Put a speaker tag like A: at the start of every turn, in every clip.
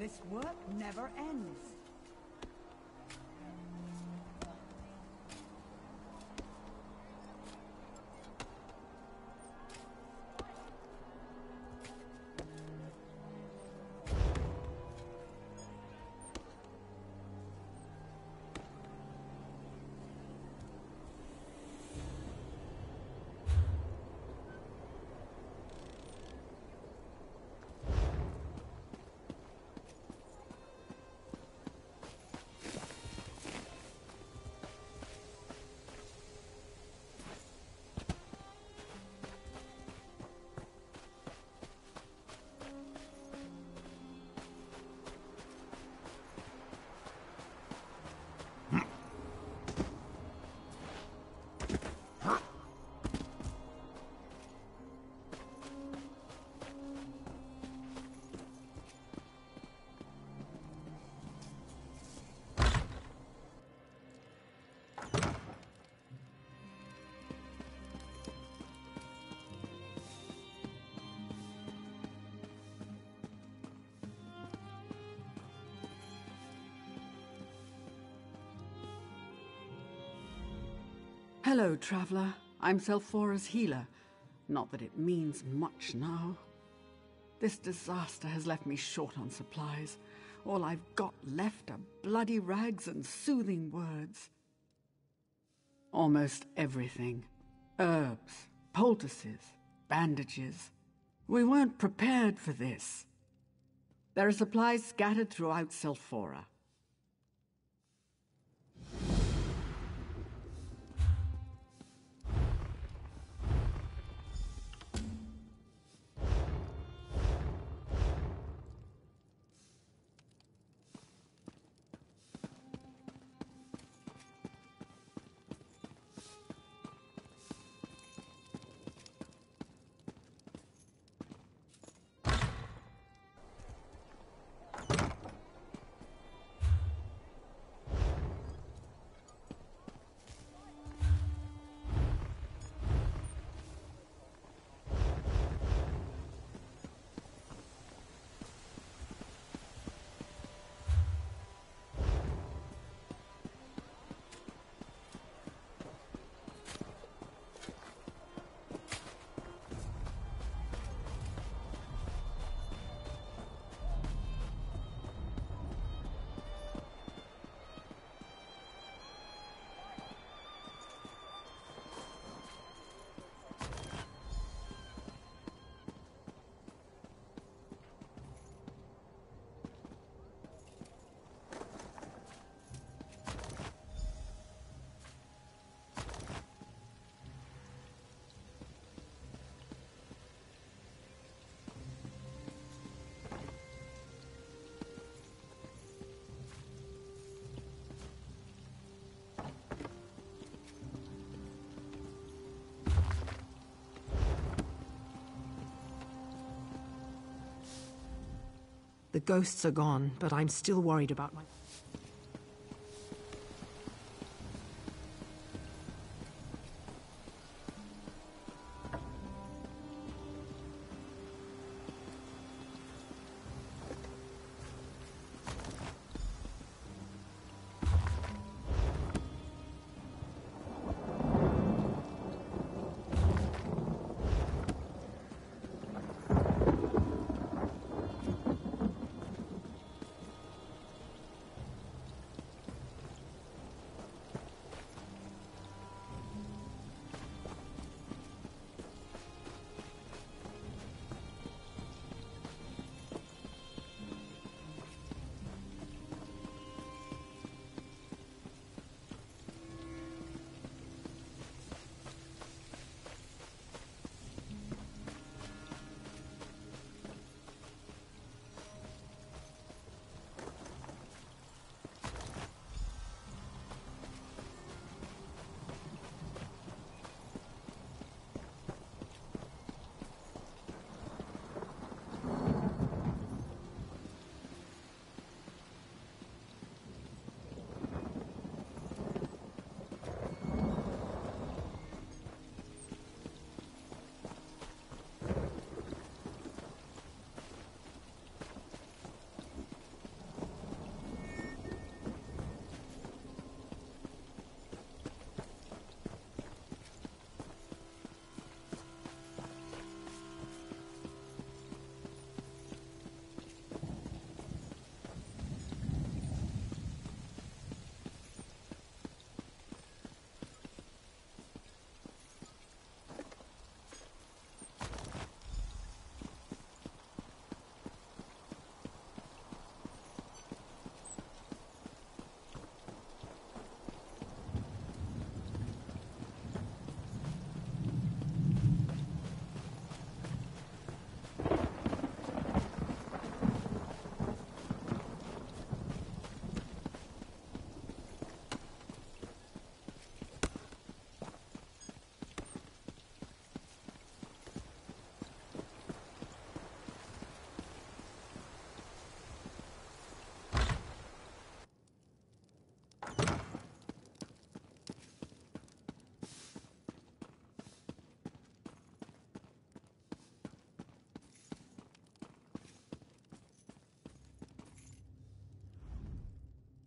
A: This work never ends. Hello, traveler. I'm Selphora's healer. Not that it means much now. This disaster has left me short on supplies. All I've got left are bloody rags and soothing words. Almost everything. Herbs, poultices, bandages. We weren't prepared for this. There are supplies scattered throughout Selphora.
B: The ghosts are gone, but I'm still worried about my...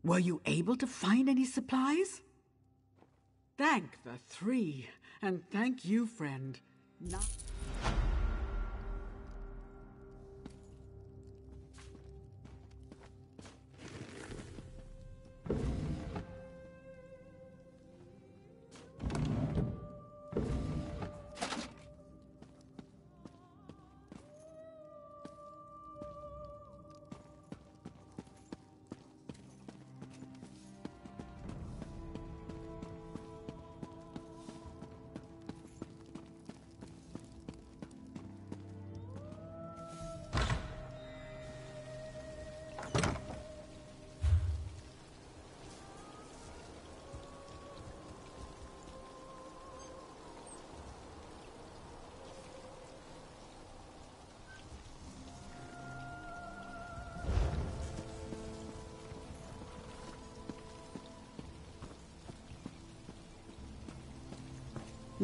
A: Were you able to find any supplies? Thank the three, and thank you, friend.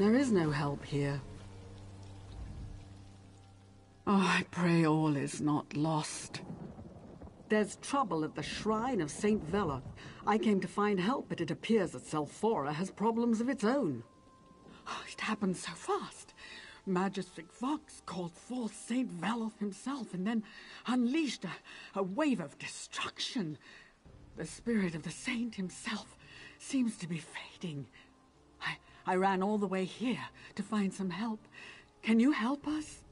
A: There is no help here. Oh, I pray all is not lost. There's trouble at the shrine of Saint Veloth. I came to find help, but it appears that Selphora has problems of its own. Oh, it happened so fast. Magistrate Vox called forth Saint Veloth himself and then unleashed a wave of destruction. The spirit of the saint himself seems to be fading. I ran all the way here to find some help. Can you help us?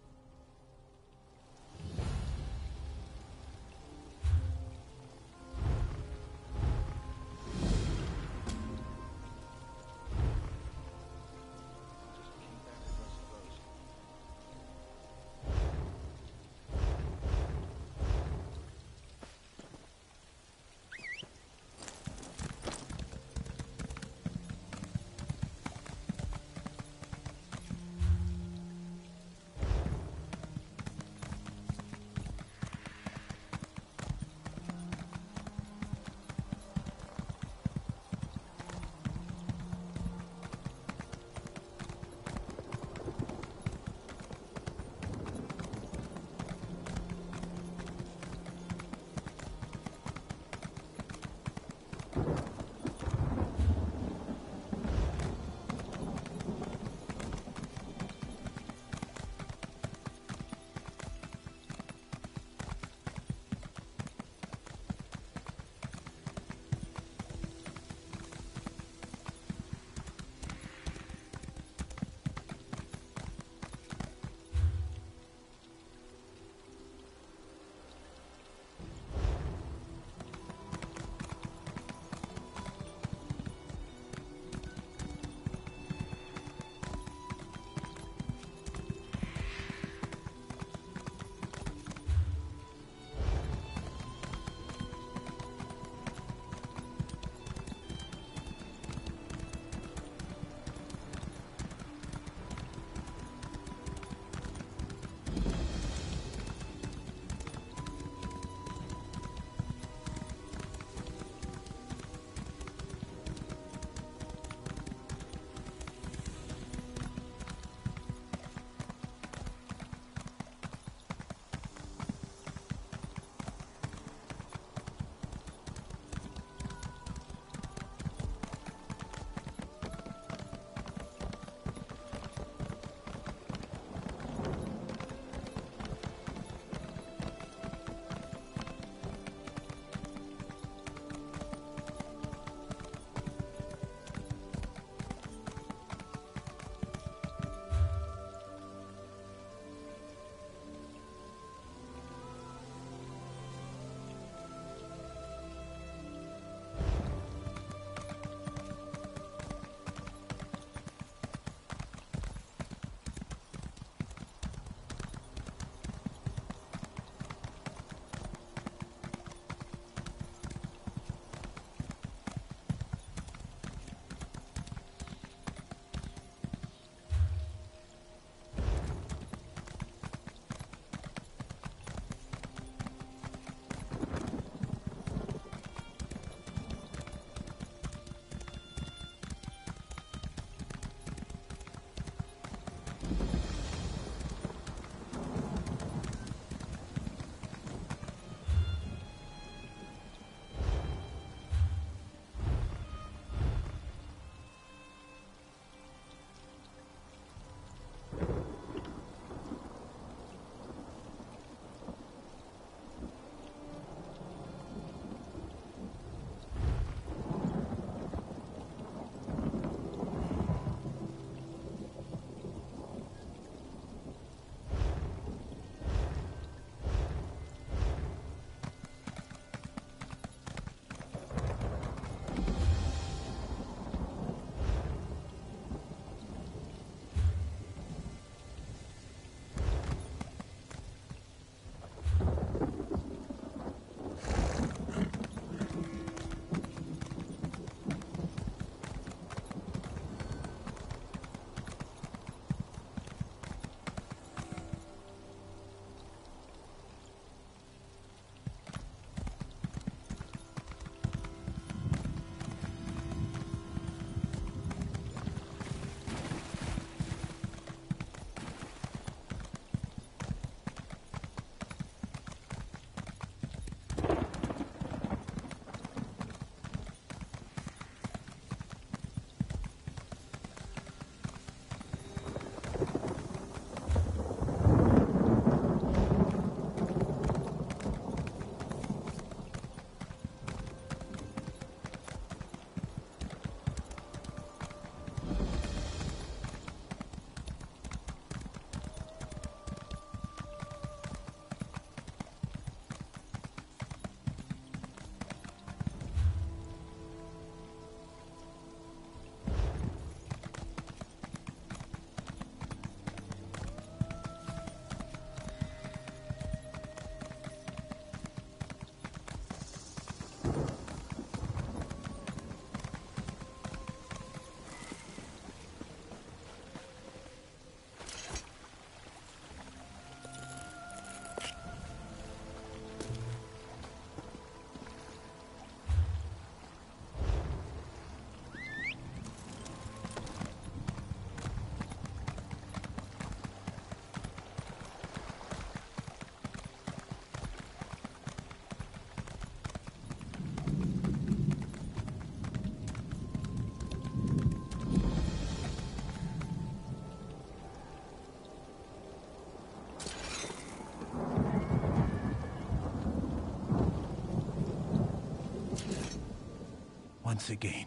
C: once again.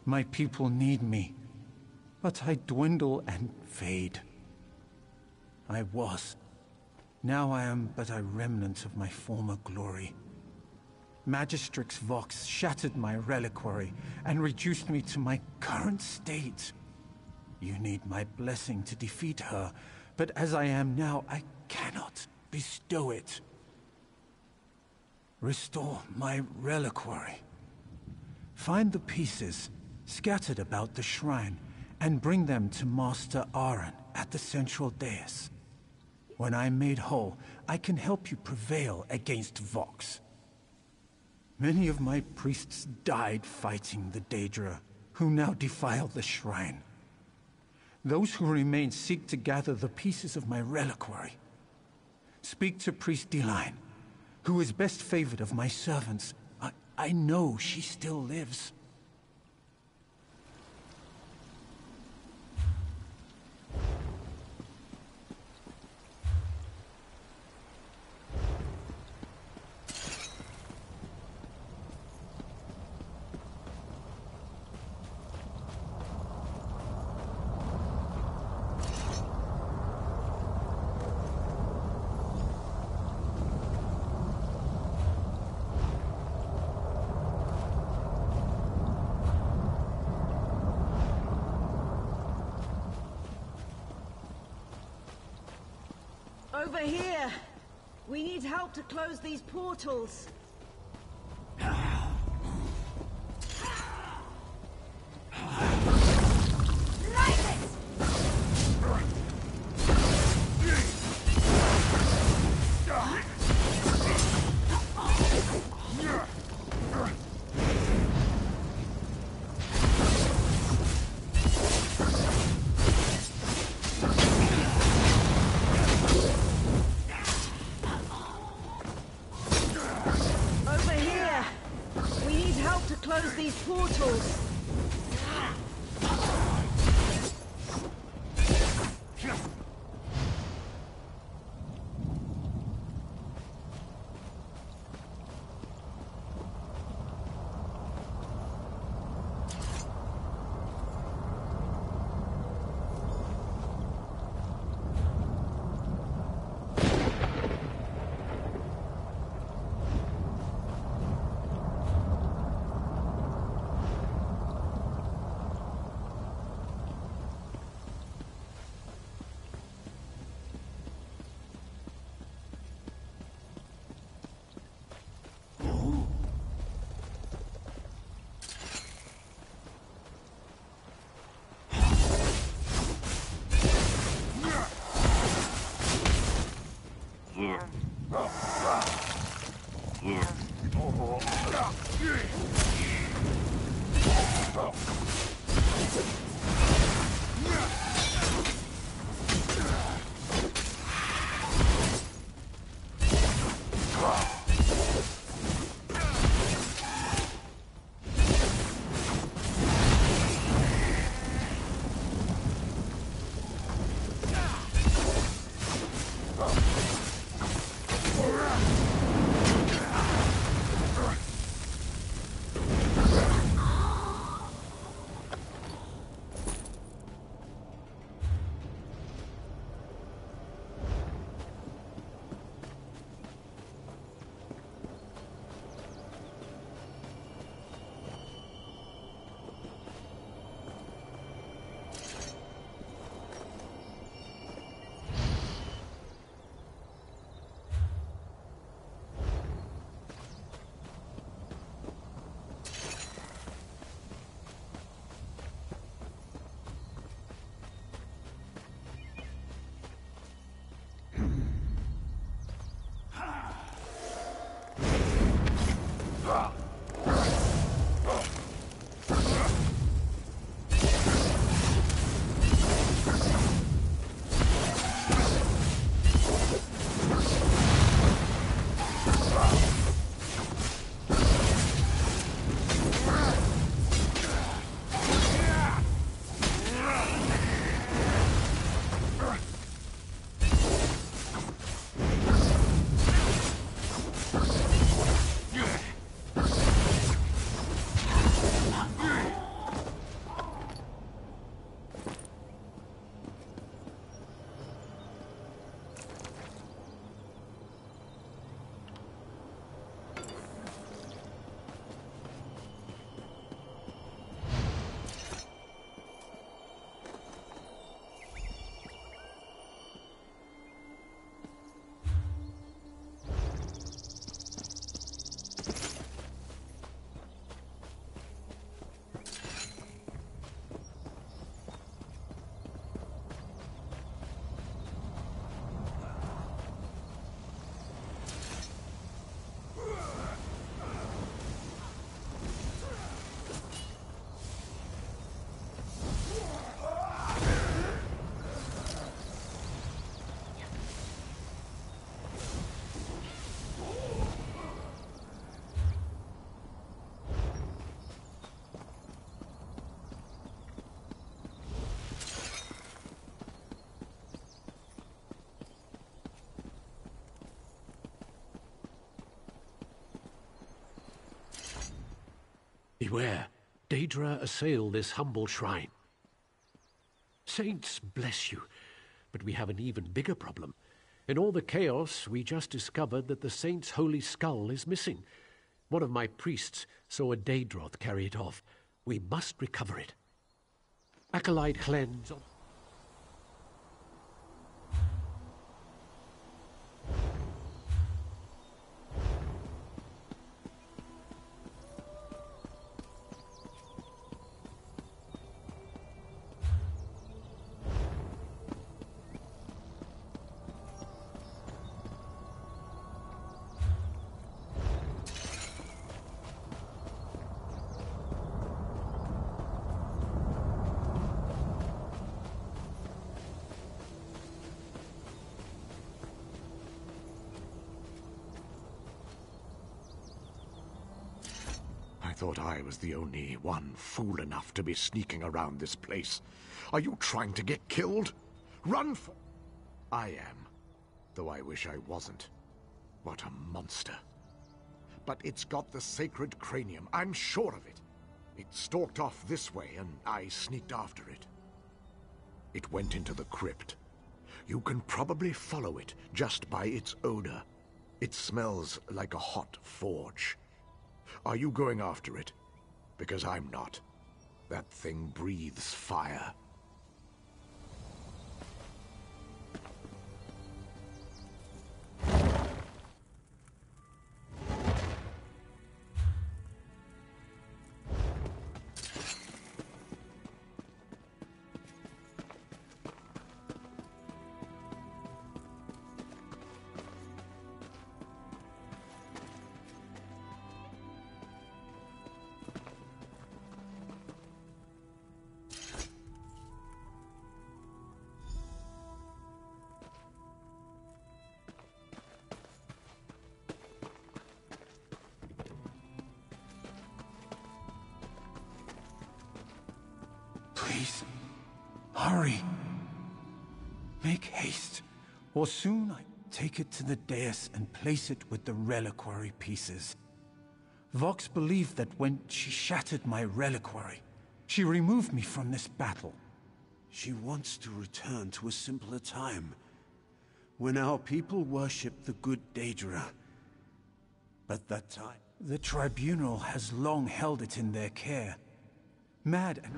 C: My people need me, but I dwindle and fade. I was. Now I am but a remnant of my former glory. Magistrix Vox shattered my reliquary and reduced me to my current state. You need my blessing to defeat her, but as I am now, I cannot bestow it. Restore my reliquary. Find the pieces scattered about the shrine and bring them to Master Aaron at the central dais. When I'm made whole, I can help you prevail against Vox. Many of my priests died fighting the Daedra, who now defile the shrine. Those who remain seek to gather the pieces of my reliquary. Speak to Priest Deline, who is best favored of my servants. I know she still lives.
D: Over here! We need help to close these portals. Close these portals.
E: Beware. Daedra assail this humble shrine. Saints bless you, but we have an even bigger problem. In all the chaos, we just discovered that the saint's holy skull is missing. One of my priests saw a Daedroth carry it off. We must recover it. Acolyte cleanse.
F: I thought I was the only one fool enough to be sneaking around this place. Are you trying to get killed? Run for... I am. Though I wish I wasn't. What a monster. But it's got the sacred cranium, I'm sure of it. It stalked off this way, and I sneaked after it. It went into the crypt. You can probably follow it just by its odor. It smells like a hot forge. Are you going after it? Because I'm not. That thing breathes fire.
C: Please, hurry. Make haste, or soon I take it to the dais and place it with the reliquary pieces. Vox believed that when she shattered my reliquary, she removed me from this battle.
G: She wants to return to a simpler time, when our people worshipped the good Daedra. But that time...
C: The tribunal has long held it in their care. Mad and...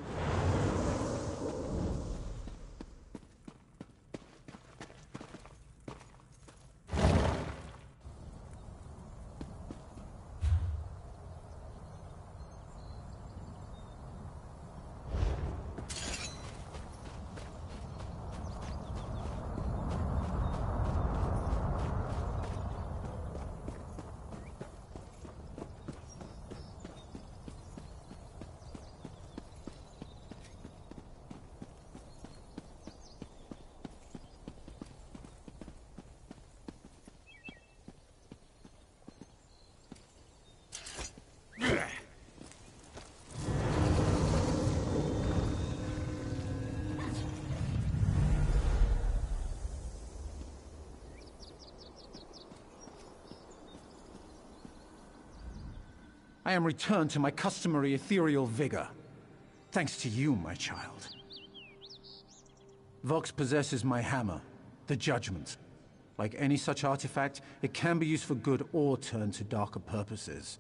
C: I am returned to my customary ethereal vigor. Thanks to you, my child. Vox possesses my hammer, the Judgment. Like any such artifact, it can be used for good or turned to darker purposes.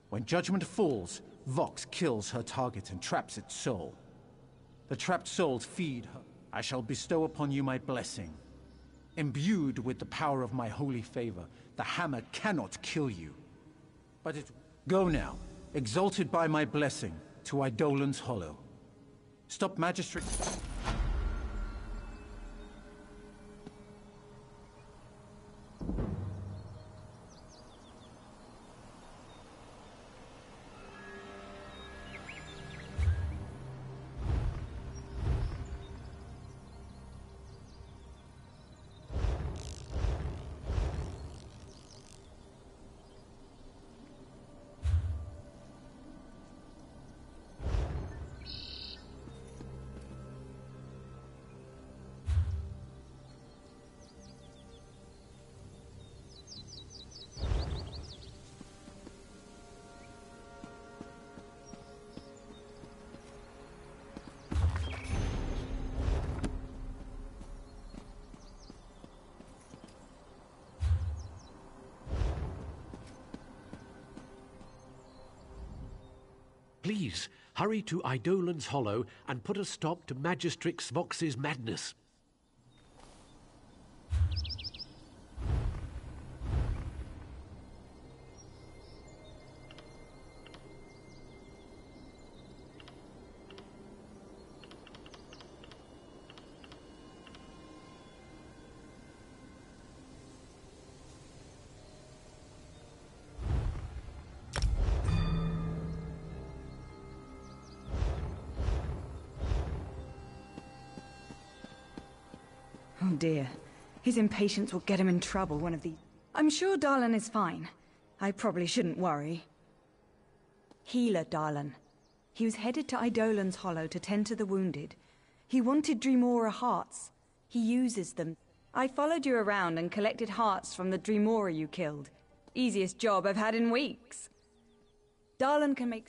C: When Judgment falls, Vox kills her target and traps its soul. The trapped souls feed her. I shall bestow upon you my blessing. Imbued with the power of my holy favor, the hammer cannot kill you. But it... Go now, exalted by my blessing, to Eidolon's Hollow. Stop magistrate...
E: Please, hurry to Eidolon's Hollow and put a stop to Magistrix Vox's madness.
D: Oh dear. His impatience will get him in trouble one of these... I'm sure Darlan is fine. I probably shouldn't worry. Healer Darlan. He was headed to Eidolon's Hollow to tend to the wounded. He wanted Dreamora hearts. He uses them. I followed you around and collected hearts from the Dreamora you killed. Easiest job I've had in weeks. Darlan can make...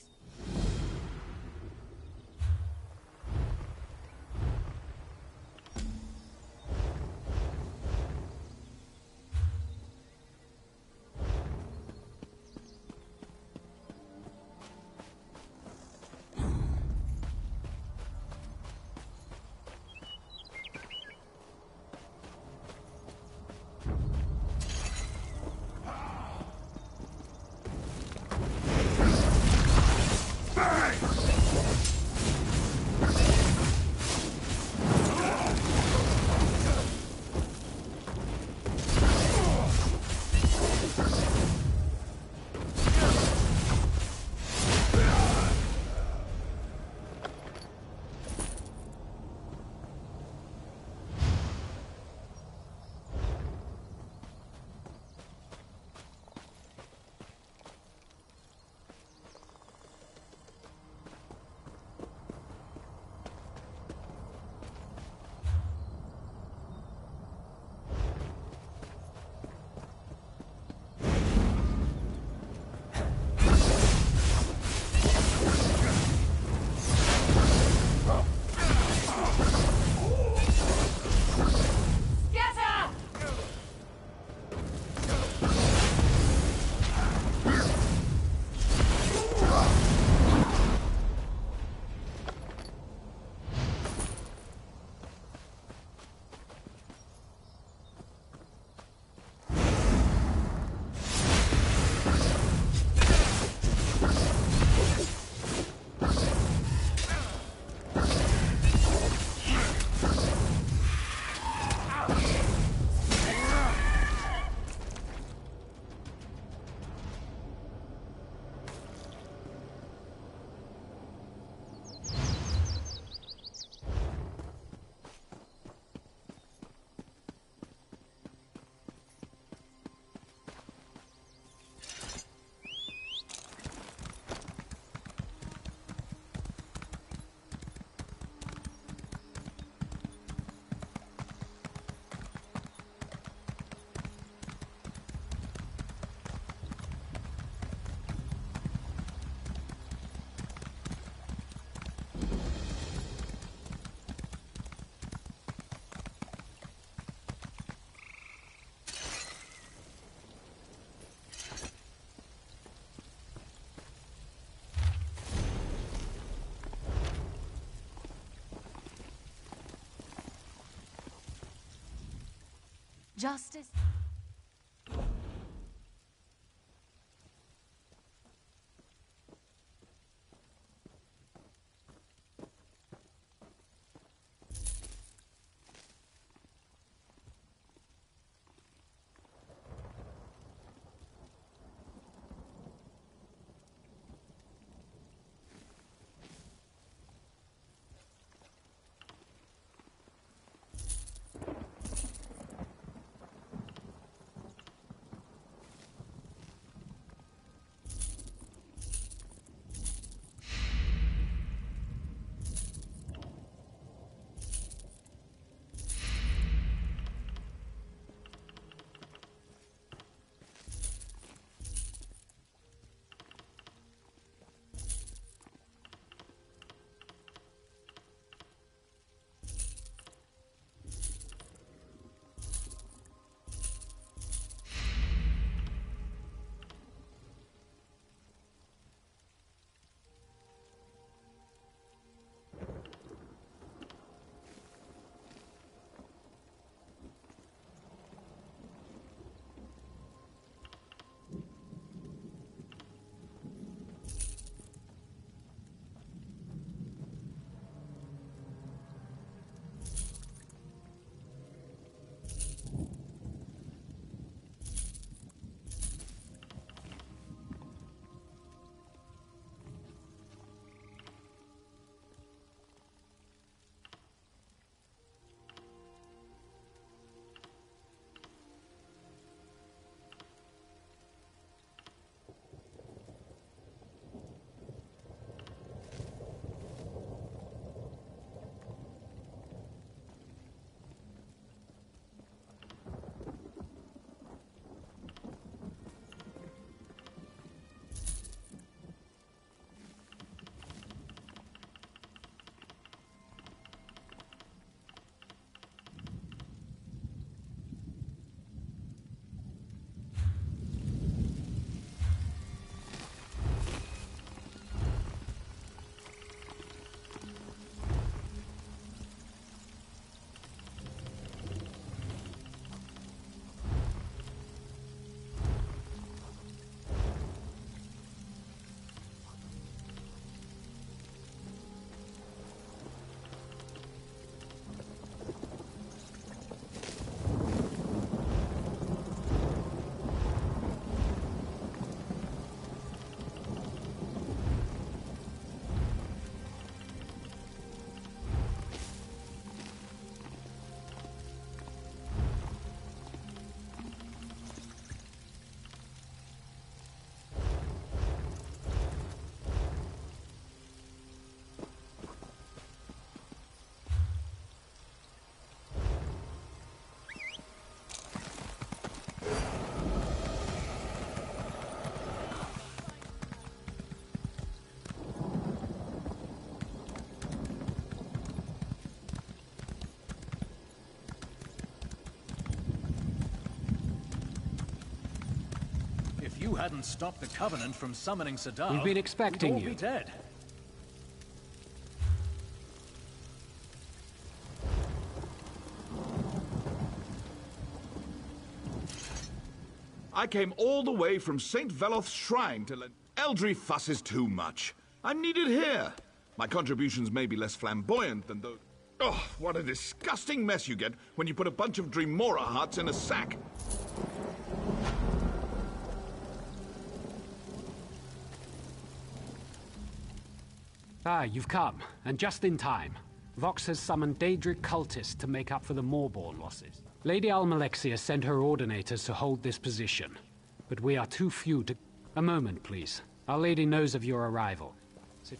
H: Justice.
I: you hadn't stopped the Covenant from summoning Sadao,
E: We've been expecting
I: we'd all
E: you.
I: be dead.
J: I came all the way from St. Veloth's shrine to let... Eldry fusses too much. I'm needed here. My contributions may be less flamboyant than those... Oh, what a disgusting mess you get when you put a bunch of Dreamora hearts in a sack.
K: Ah, you've come, and just in time. Vox has summoned Daedric cultists to make up for the Moorborn losses. Lady Almalexia sent her ordinators to hold this position, but we are too few to... A moment, please. Our lady knows of your arrival. Sit.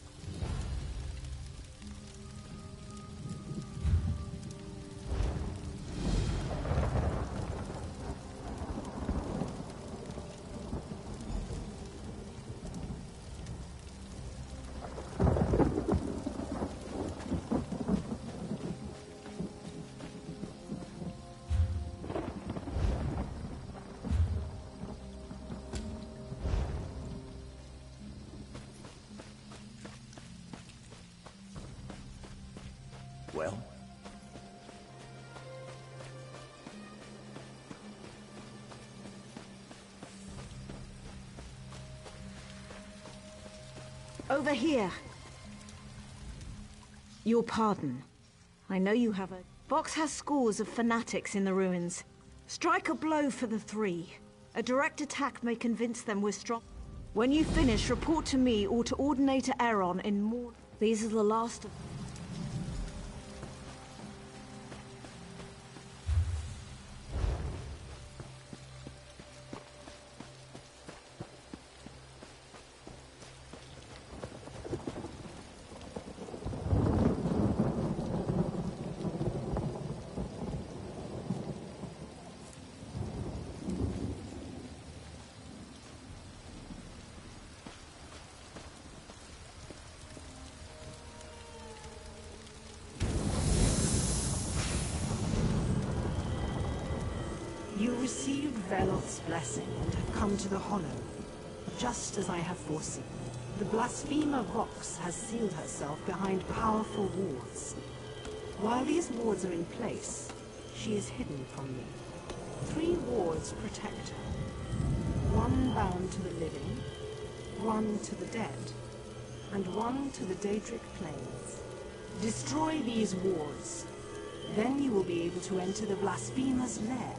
G: Well?
L: Over here. Your pardon. I know you have a... Vox has scores of fanatics in the ruins. Strike a blow for the three. A direct attack may convince them we're strong. When you finish, report to me or to Ordinator Aeron in more... These are the last of...
B: You received Veloth's blessing and have come to the Hollow, just as I have foreseen. The blasphemer Vox has sealed herself behind powerful wards. While these wards are in place, she is hidden from me. 3 wards protect her. 1 bound to the living, 1 to the dead, and 1 to the Daedric plains. Destroy these wards, then you will be able to enter the blasphemer's lair.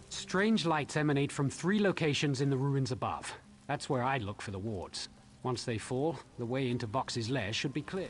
K: Strange lights emanate from 3 locations in the ruins above. That's where I'd look for the wards. Once they fall, the way into Vox's lair should be clear.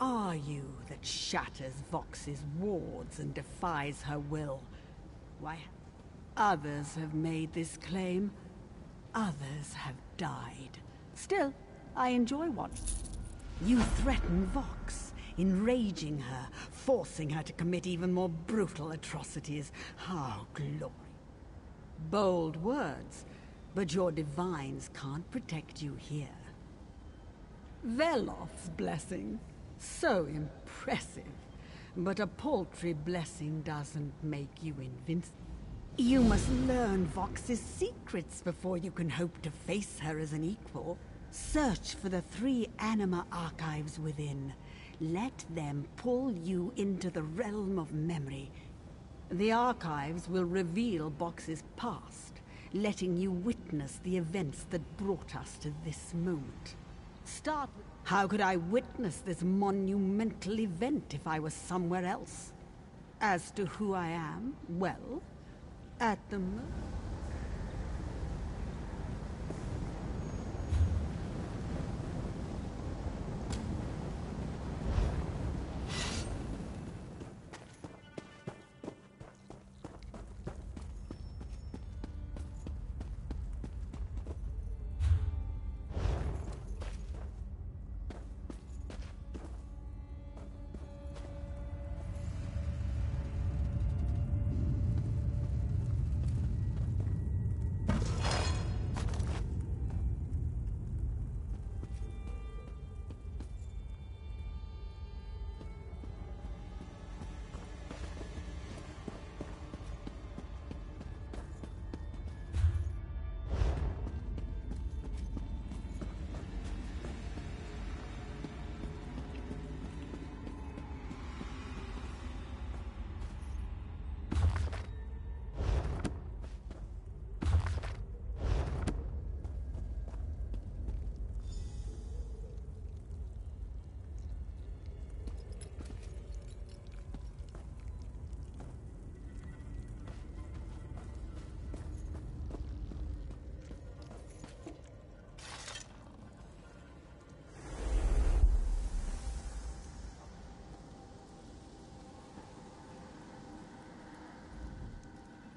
A: are you that shatters Vox's wards and defies her will? Why, others have made this claim. Others have died. Still, I enjoy watching. You threaten Vox, enraging her, forcing her to commit even more brutal atrocities. How glory. Bold words, but your divines can't protect you here. Velof's blessing, so impressive. But a paltry blessing doesn't make you invincible. You must learn Vox's secrets before you can hope to face her as an equal. Search for the 3 anima archives within. Let them pull you into the realm of memory. The archives will reveal Vox's past, letting you witness the events that brought us to this moment. Start with, how could I witness this monumental event if I was somewhere else? As to who I am, well, at the moment...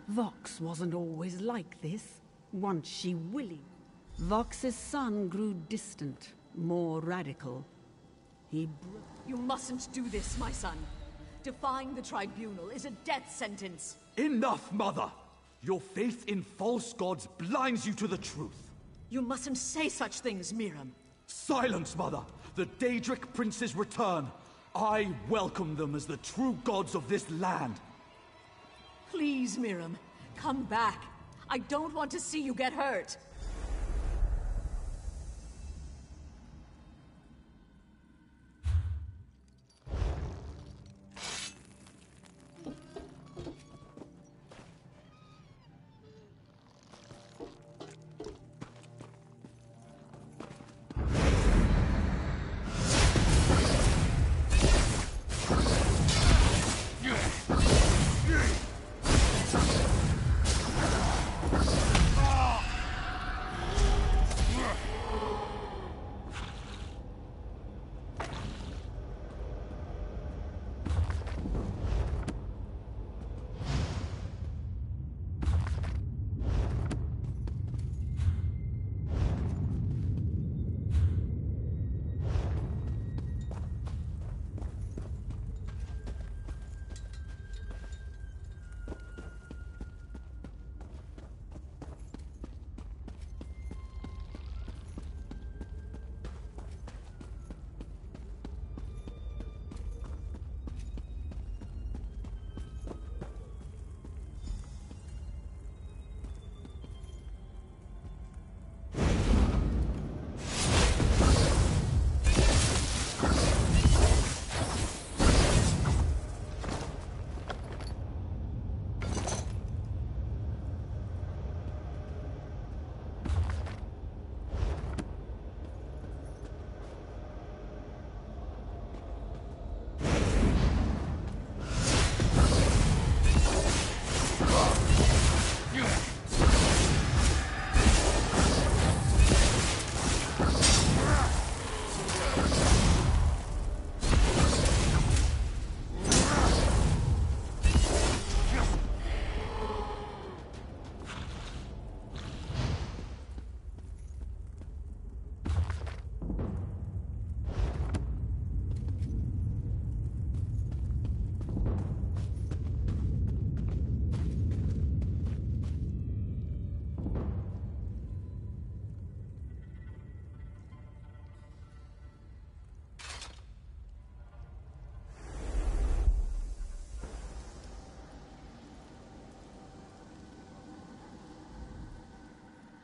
A: Vox wasn't always like this. Once she willing. Vox's son grew distant, more radical.
M: You mustn't do this, my son. Defying the tribunal is a death sentence.
N: Enough, Mother! Your faith in false gods blinds you to the truth.
M: You mustn't say such things, Miriam.
N: Silence, Mother! The Daedric princes return. I welcome them as the true gods of this land.
M: Please, Miriam, come back. I don't want to see you get hurt.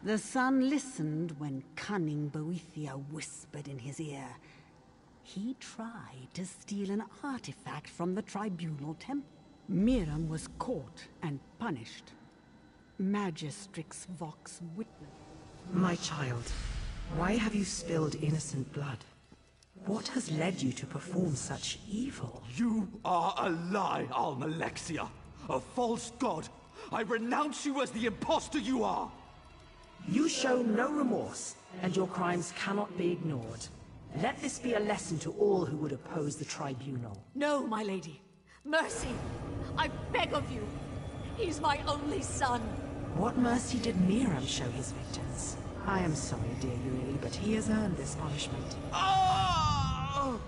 A: The son listened when cunning Boethia whispered in his ear. He tried to steal an artifact from the tribunal temple. Miram was caught and punished. Magistrix Vox witnessed.
B: My child, why have you spilled innocent blood? What has led you to perform such evil?
N: You are a lie, Almalexia! A false god! I renounce you as the impostor you are!
B: You show no remorse, and your crimes cannot be ignored. Let this be a lesson to all who would oppose the tribunal.
M: No, my lady. Mercy! I beg of you! He's my only son!
B: What mercy did Miram show his victims? I am sorry, dear Yuri, but he has earned this punishment.
N: Oh!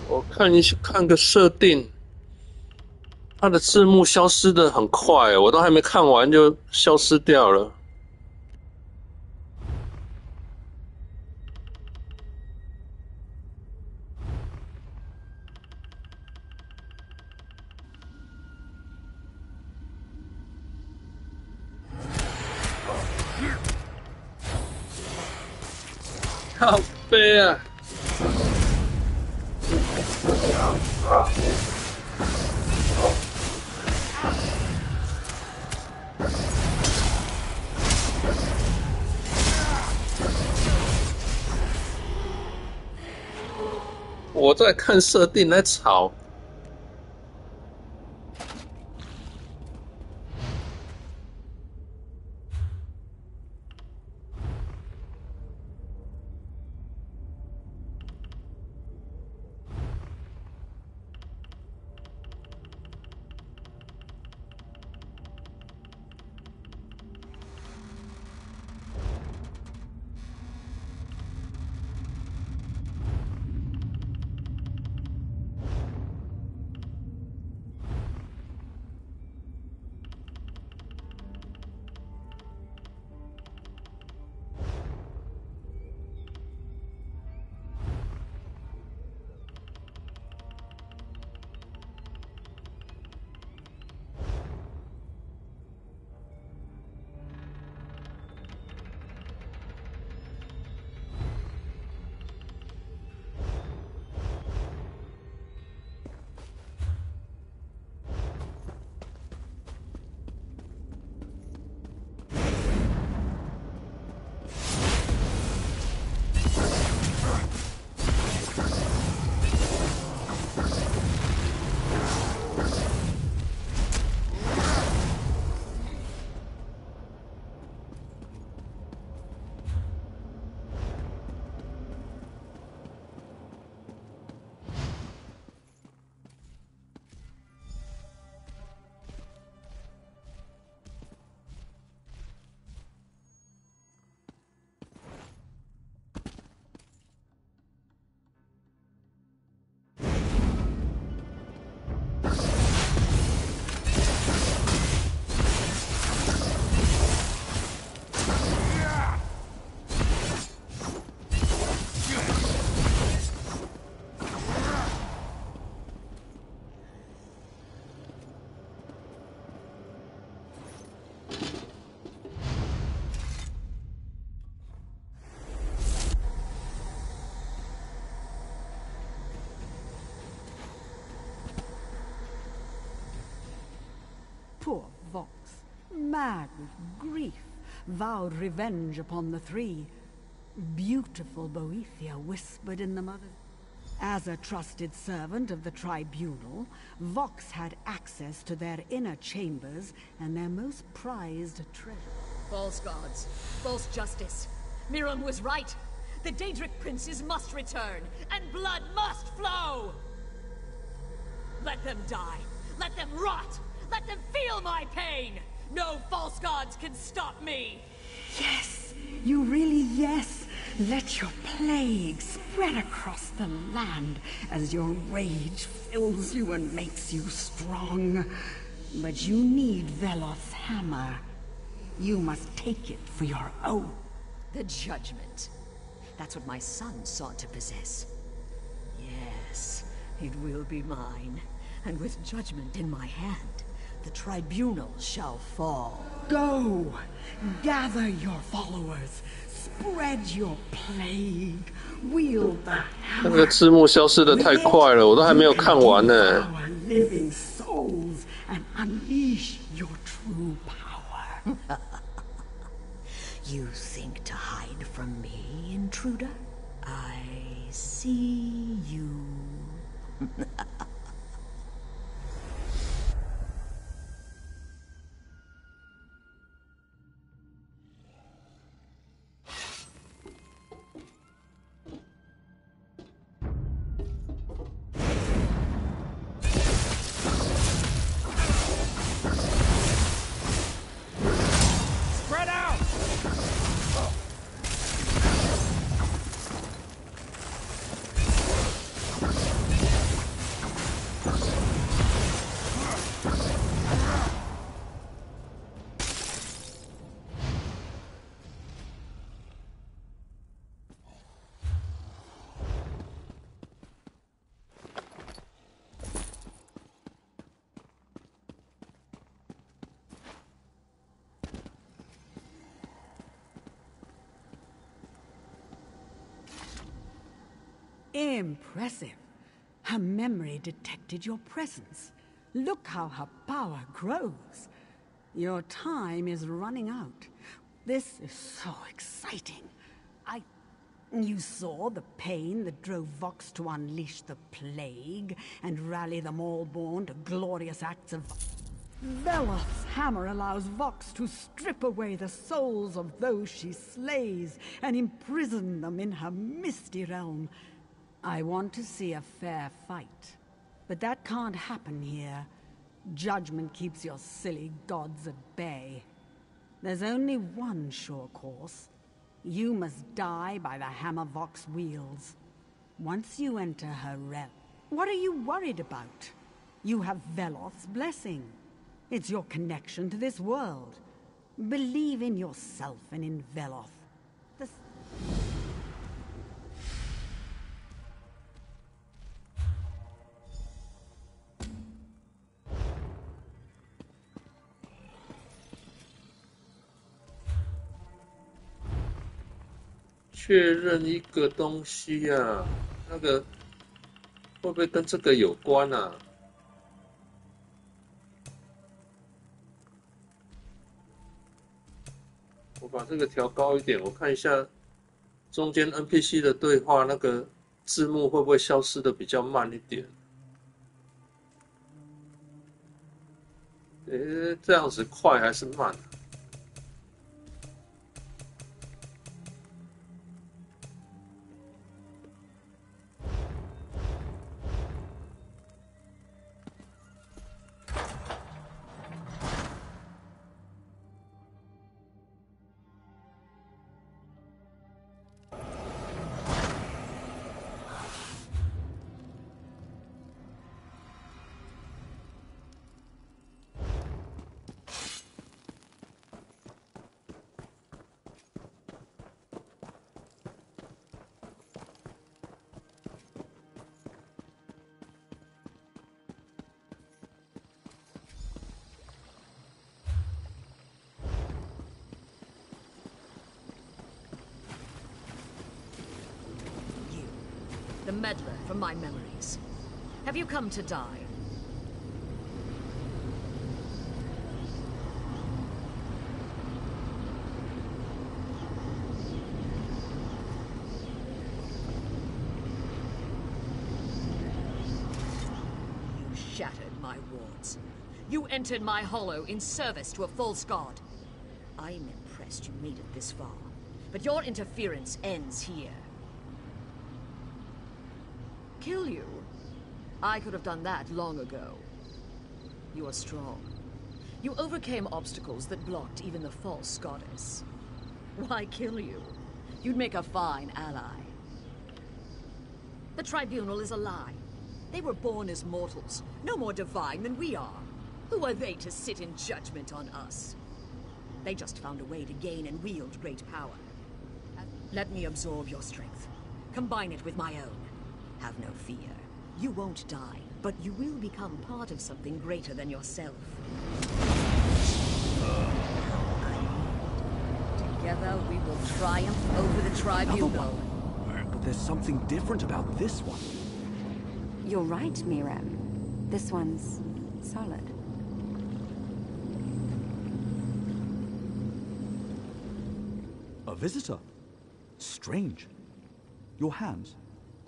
O: 我看个设定，它的字幕消失的很快，我都还没看完就消失掉了。靠背啊！我在看设定来吵。
A: Poor Vox, mad with grief, vowed revenge upon the three. Beautiful Boethia whispered in the mother's... As a trusted servant of the Tribunal, Vox had access to their inner chambers and their most prized treasure.
M: False gods, false justice. Miriam was right. The Daedric princes must return, and blood must flow! Let them die. Let them rot. Let them feel my pain. No false gods can stop me.
A: Yes, you really yes. Let your plague spread across the land as your rage fills you and makes you strong. But you need Veloth's hammer. You must take it for your own.
M: The judgment. That's what my son sought to possess. Yes, it will be mine. And with judgment in my hand, the Tribunal shall fall.
A: Go! Gather your followers. Spread your plague. Wield the
O: 那个字幕消失的太快了，我都还没有看完呢。
A: our living souls and unleash your true power.
M: You think to hide from me, intruder? I see you.
N: Spread out!
A: Impressive. Her memory detected your presence. Look how her power grows. Your time is running out. This is so exciting. You saw the pain that drove Vox to unleash the plague and rally them all born to glorious acts of... Veloth's hammer allows Vox to strip away the souls of those she slays and imprison them in her misty realm. I want to see a fair fight, but that can't happen here. Judgment keeps your silly gods at bay. There's only one sure course. You must die by the hammer Vox wields. Once you enter her realm, what are you worried about? You have Veloth's blessing. It's your connection to this world. Believe in yourself and in Veloth. The...
O: 确认一个东西啊，那个会不会跟这个有关啊？我把这个调高一点，我看一下中间 NPC 的对话，那个字幕会不会消失的比较慢一点？这样子快还是慢？The
M: meddler from my memories. Have you come to die? shattered my wards. You entered my hollow in service to a false god. I'm impressed you made it this far, but your interference ends here. Kill you? I could have done that long ago. You are strong. You overcame obstacles that blocked even the false goddess. Why kill you? You'd make a fine ally. The Tribunal is a lie. They were born as mortals, no more divine than we are. Who are they to sit in judgment on us? They just found a way to gain and wield great power. Let me absorb your strength. Combine it with my own. Have no fear. You won't die, but you will become part of something greater than yourself. Together we will triumph over the Tribunal.
N: But there's something different about this one.
P: You're right, Miriam. This one's solid.
N: A visitor? Strange. Your hands,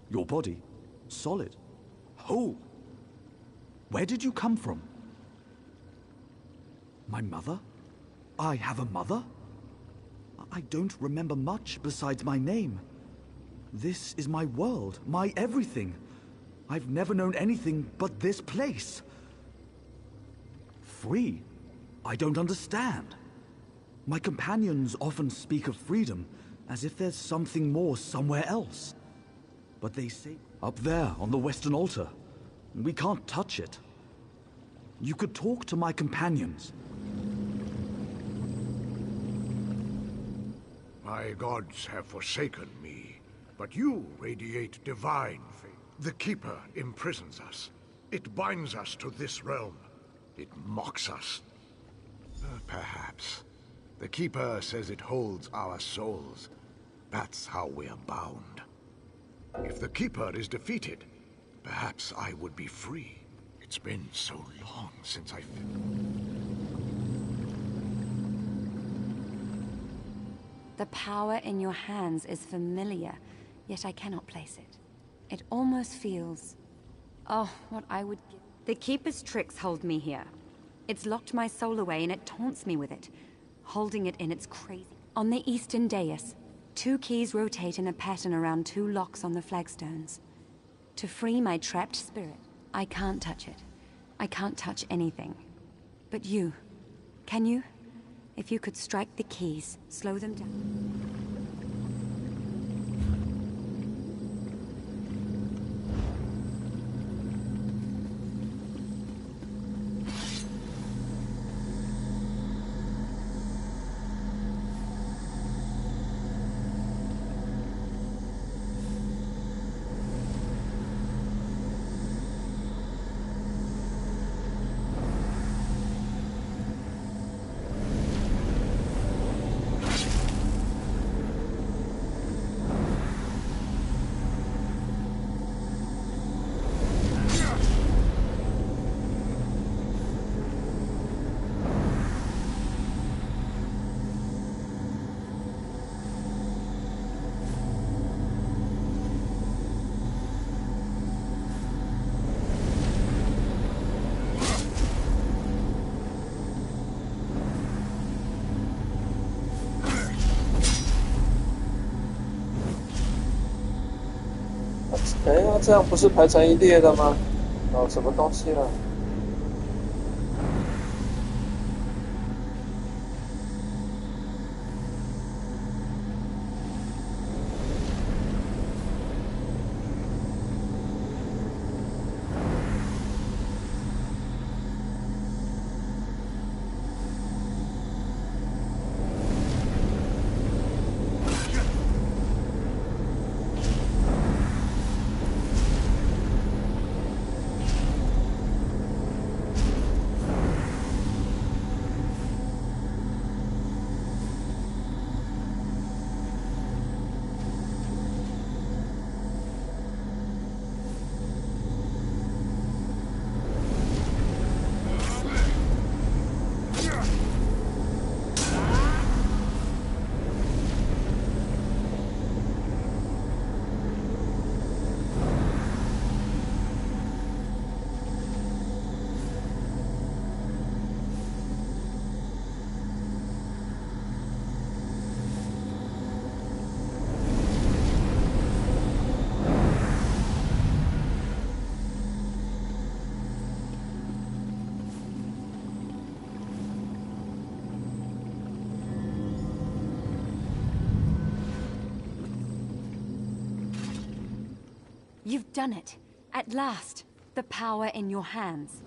N: your body, solid, whole. Where did you come from? My mother? I have a mother? I don't remember much besides my name. This is my world, my everything. I've never known anything but this place. Free? I don't understand. My companions often speak of freedom, as if there's something more somewhere else. But they say, up there on the Western Altar, we can't touch it. You could talk to my companions.
F: My gods have forsaken me, but you radiate divine faith. The Keeper imprisons us. It binds us to this realm. It mocks us. Perhaps. The Keeper says it holds our souls. That's how we're bound. If the Keeper is defeated, perhaps I would be free. It's been so long since I...
P: The power in your hands is familiar, yet I cannot place it. It almost feels... Oh, what I would give... The Keeper's tricks hold me here. It's locked my soul away and it taunts me with it, holding it in its crazy... On the eastern dais, 2 keys rotate in a pattern around 2 locks on the flagstones. To free my trapped spirit, I can't touch it. I can't touch anything. But you, can you? If you could strike the keys, slow them down.
O: 哎，那这样不是排成一列的吗？哦，什么东西啊？
P: You've done it. At last. The power in your hands.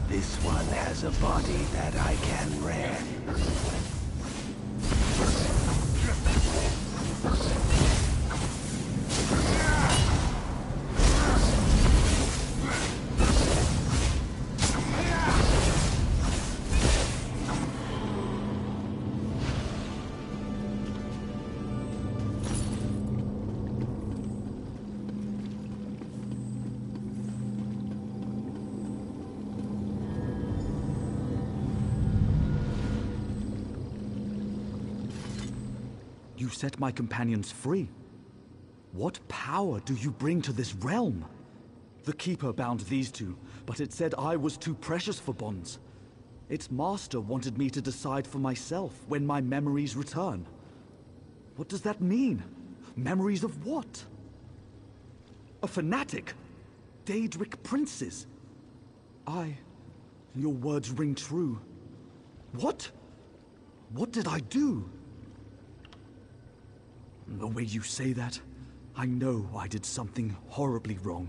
G: This one has a body that I can rend.
N: You set my companions free. What power do you bring to this realm? The Keeper bound these two, but it said I was too precious for bonds. Its master wanted me to decide for myself when my memories return. What does that mean? Memories of what? A fanatic? Daedric princes? Your words ring true. What? What did I do? The way you say that, I know I did something horribly wrong.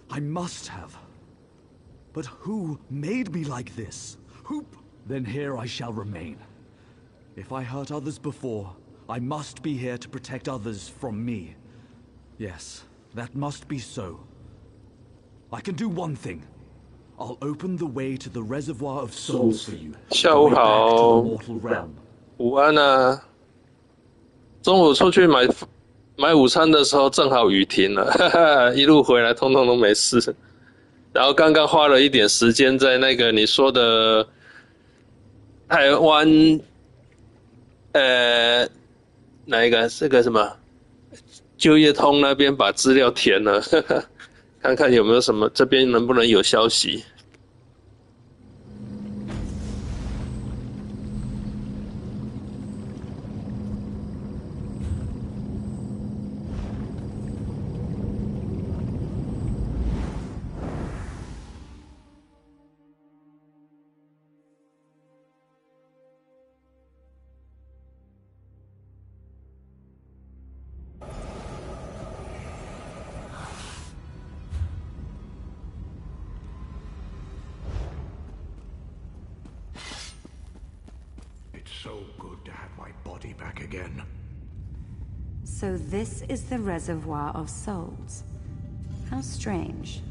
N: I must have. But who made me like this? Who? Then here I shall remain. If I hurt others before, I must be here to protect others from me. Yes, that must be so. I can do one thing. I'll open the way to the reservoir of souls for you.
O: 下午好，午安啊！中午出去买午餐的时候，正好雨停了，哈哈，一路回来通通都没事。然后刚刚花了一点时间在那个你说的台湾，哪一个？这个什么就业通那边把资料填了，哈哈，看看有没有什么这边能不能有消息。
F: So good to have my body back again.
P: So this is the reservoir of souls. How strange.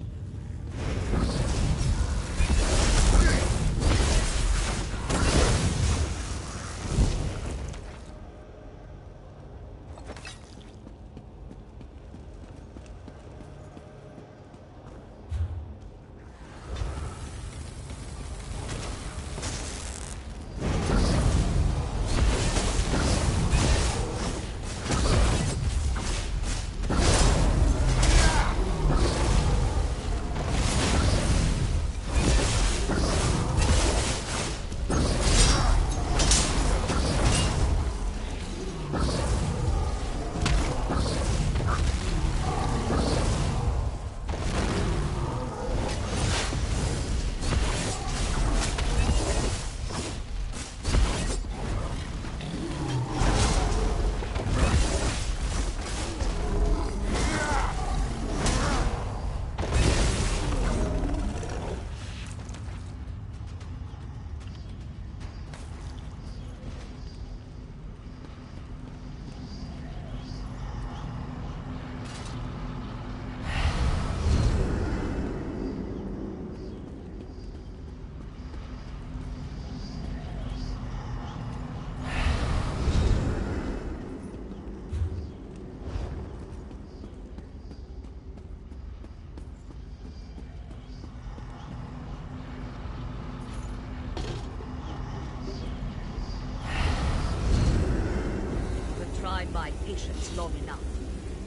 M: My patience long enough.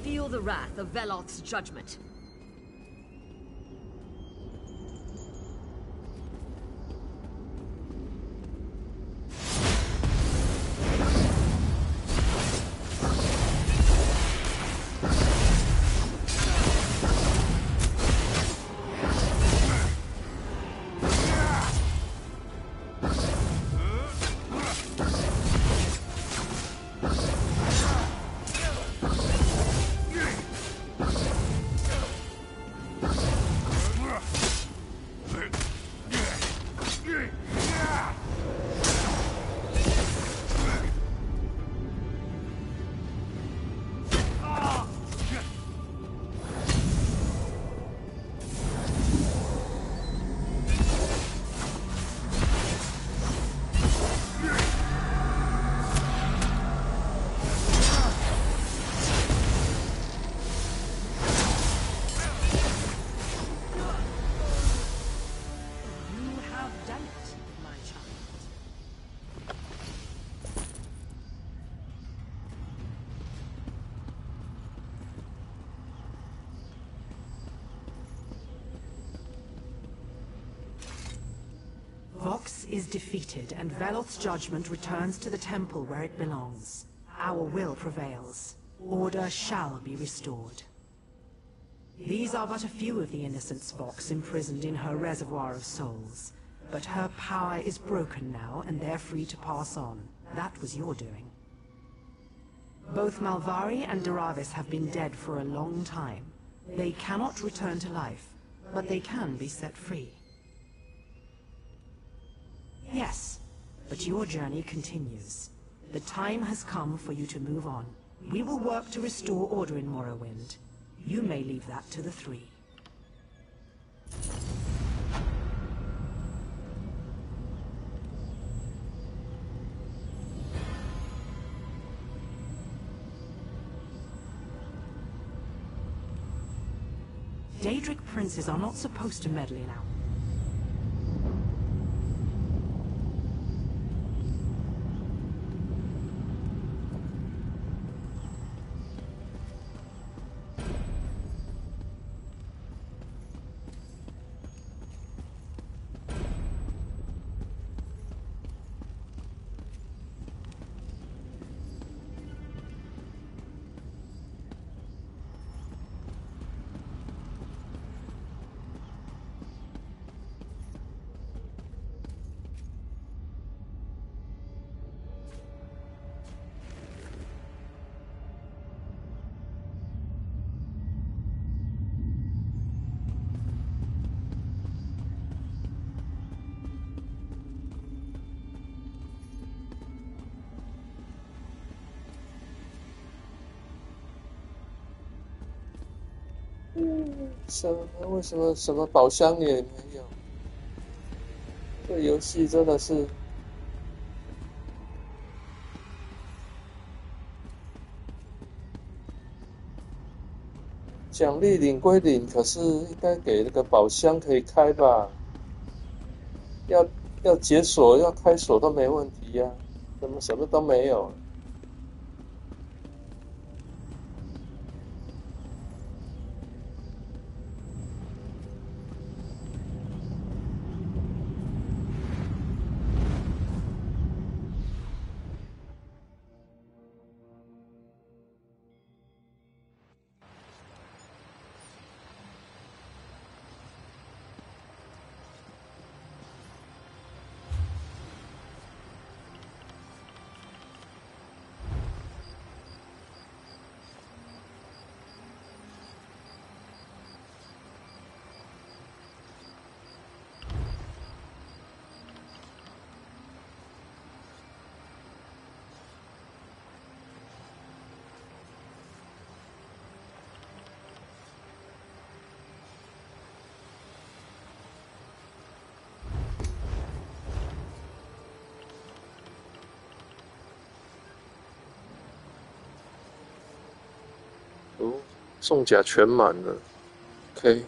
M: Feel the wrath of Veloth's judgment.
B: Vox is defeated, and Veloth's judgment returns to the temple where it belongs. Our will prevails. Order shall be restored. These are but a few of the innocents Vox imprisoned in her reservoir of souls. But her power is broken now, and they're free to pass on. That was your doing. Both Malvari and Daravis have been dead for a long time. They cannot return to life, but they can be set free. Yes, but your journey continues. The time has come for you to move on. We will work to restore order in Morrowind. You may leave that to the Three. Daedric princes are not supposed to meddle in our...
O: 为什么什么宝箱也没有？这游戏真的是奖励领归领，可是应该给那个宝箱可以开吧？要解锁要开锁都没问题呀，怎么什么都没有？送甲全满了 ，OK。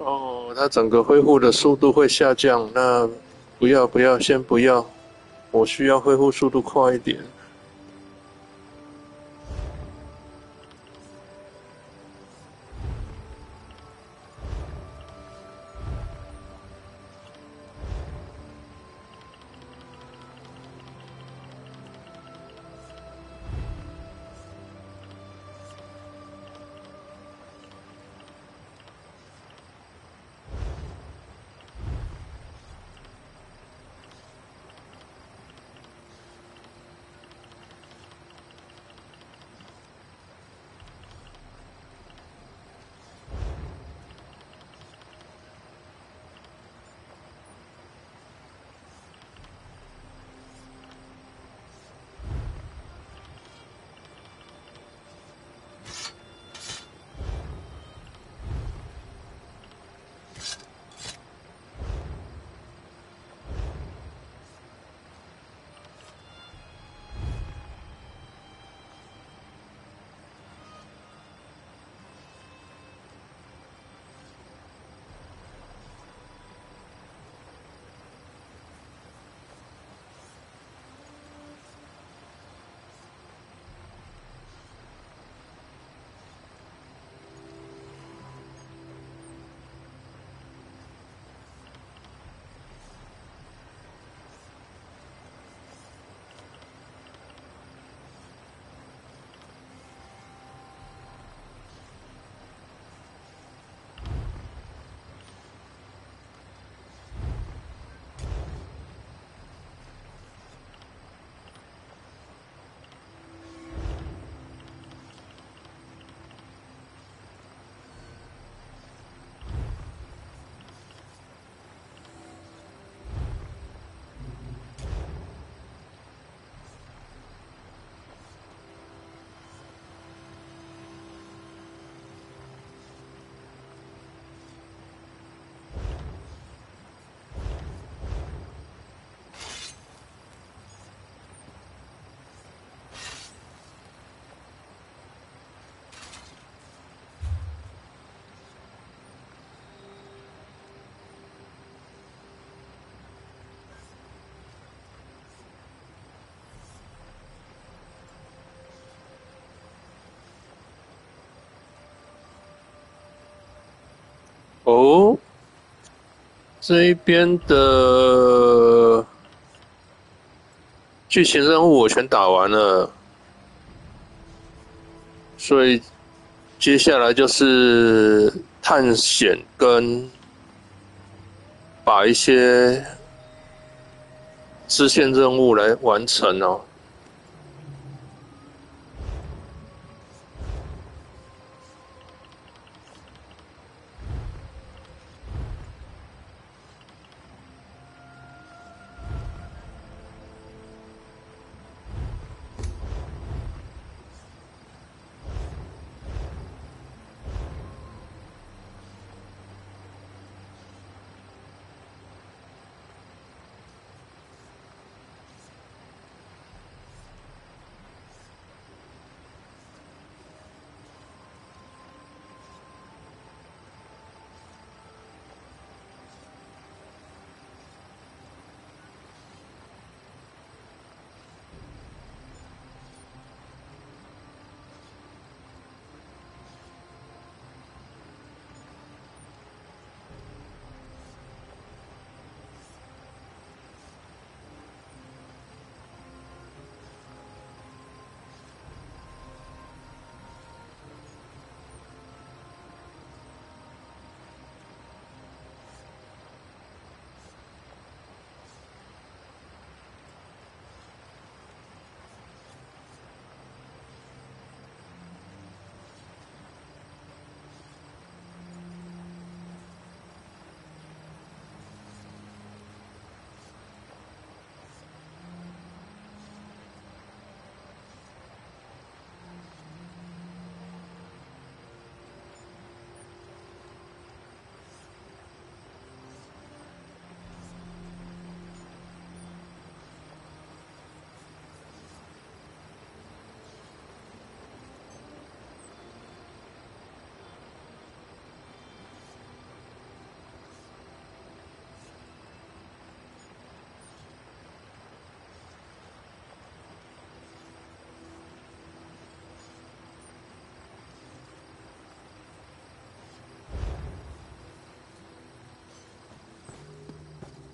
O: 哦，它整个恢复的速度会下降。那不要，先不要。我需要恢复速度快一点。哦，这一边的剧情任务我全打完了，所以接下来就是探险跟把一些支线任务来完成哦。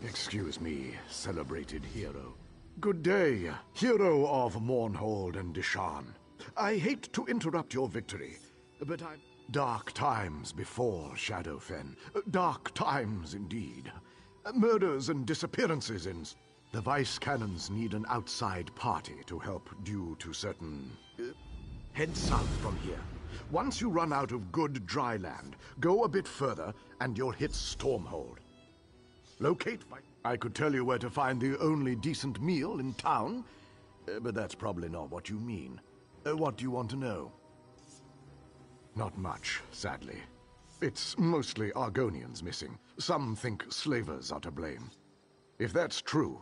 F: Excuse me, celebrated hero. Good day, hero of Mournhold and Dishan. I hate to interrupt your victory, but I'm... Dark times before Shadowfen. Dark times indeed. Murders and disappearances in... The Vice Cannons need an outside party to help due to certain... Head south from here. Once you run out of good dry land, go a bit further and you'll hit Stormhold. Locate... I could tell you where to find the only decent meal in town, but that's probably not what you mean. What do you want to know? Not much, sadly. It's mostly Argonians missing. Some think slavers are to blame. If that's true,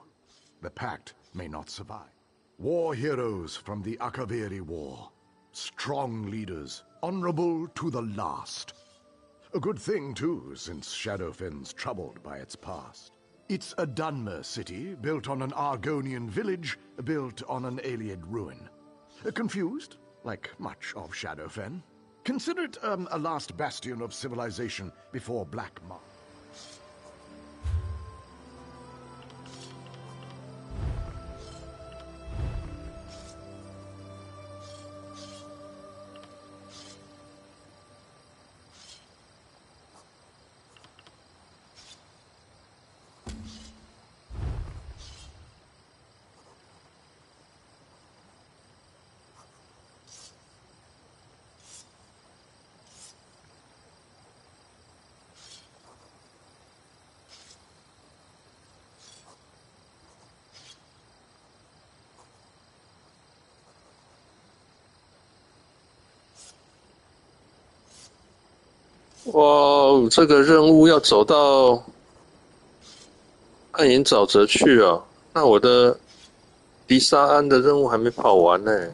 F: the Pact may not survive. War heroes from the Akaviri War. Strong leaders, honorable to the last. A good thing, too, since Shadowfen's troubled by its past. It's a Dunmer city, built on an Argonian village, built on an Ayleid ruin. Confused, like much of Shadowfen? Consider it a last bastion of civilization before Black Mark.
O: 哇，这个任务要走到暗影沼泽去哦，那我的迪沙安的任务还没跑完呢。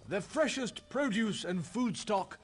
Q: The freshest produce and food stock.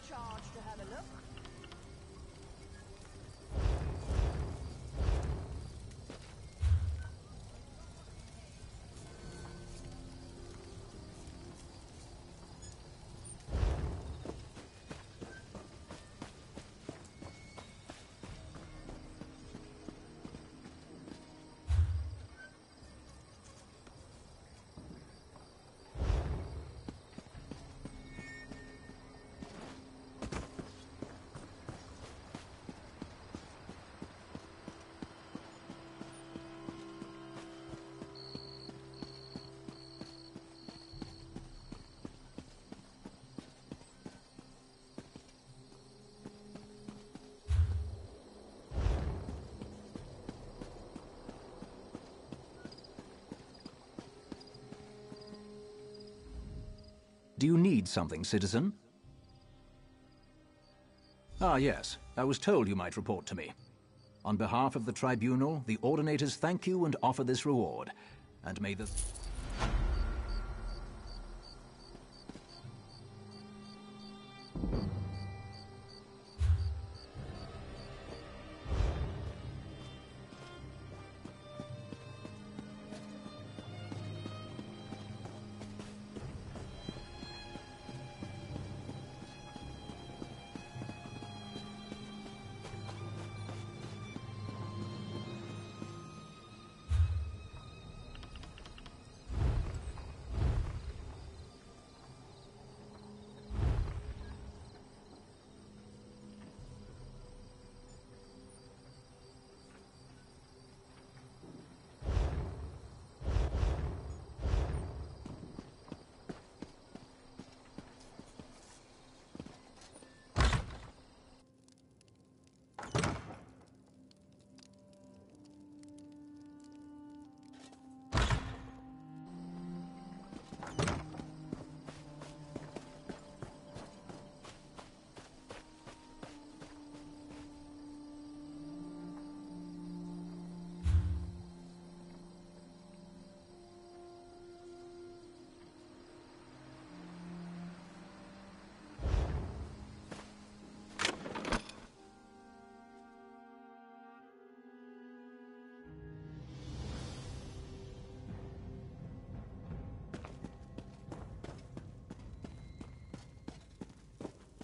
R: charge to have a look.
I: Do you need something, citizen? Ah, yes. I was told you might report to me. On behalf of the Tribunal, the Ordinators thank you and offer this reward. And may the...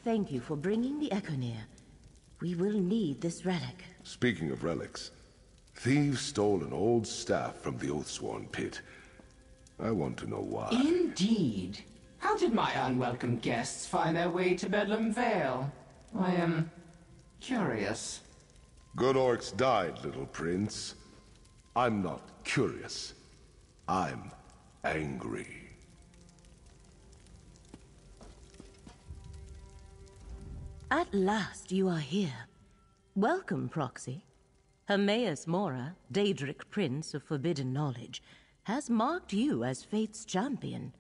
S: Thank you for bringing the Echo near. We will need this relic.
T: Speaking of relics, thieves stole an old staff from the Oathsworn pit. I want to know why.
U: Indeed. How did my unwelcome guests find their way to Bedlam Vale? I am curious.
T: Good orcs died, little prince. I'm not curious. I'm angry.
S: At last you are here. Welcome, Proxy. Hermaeus Mora, Daedric Prince of Forbidden Knowledge, has marked you as Fate's champion.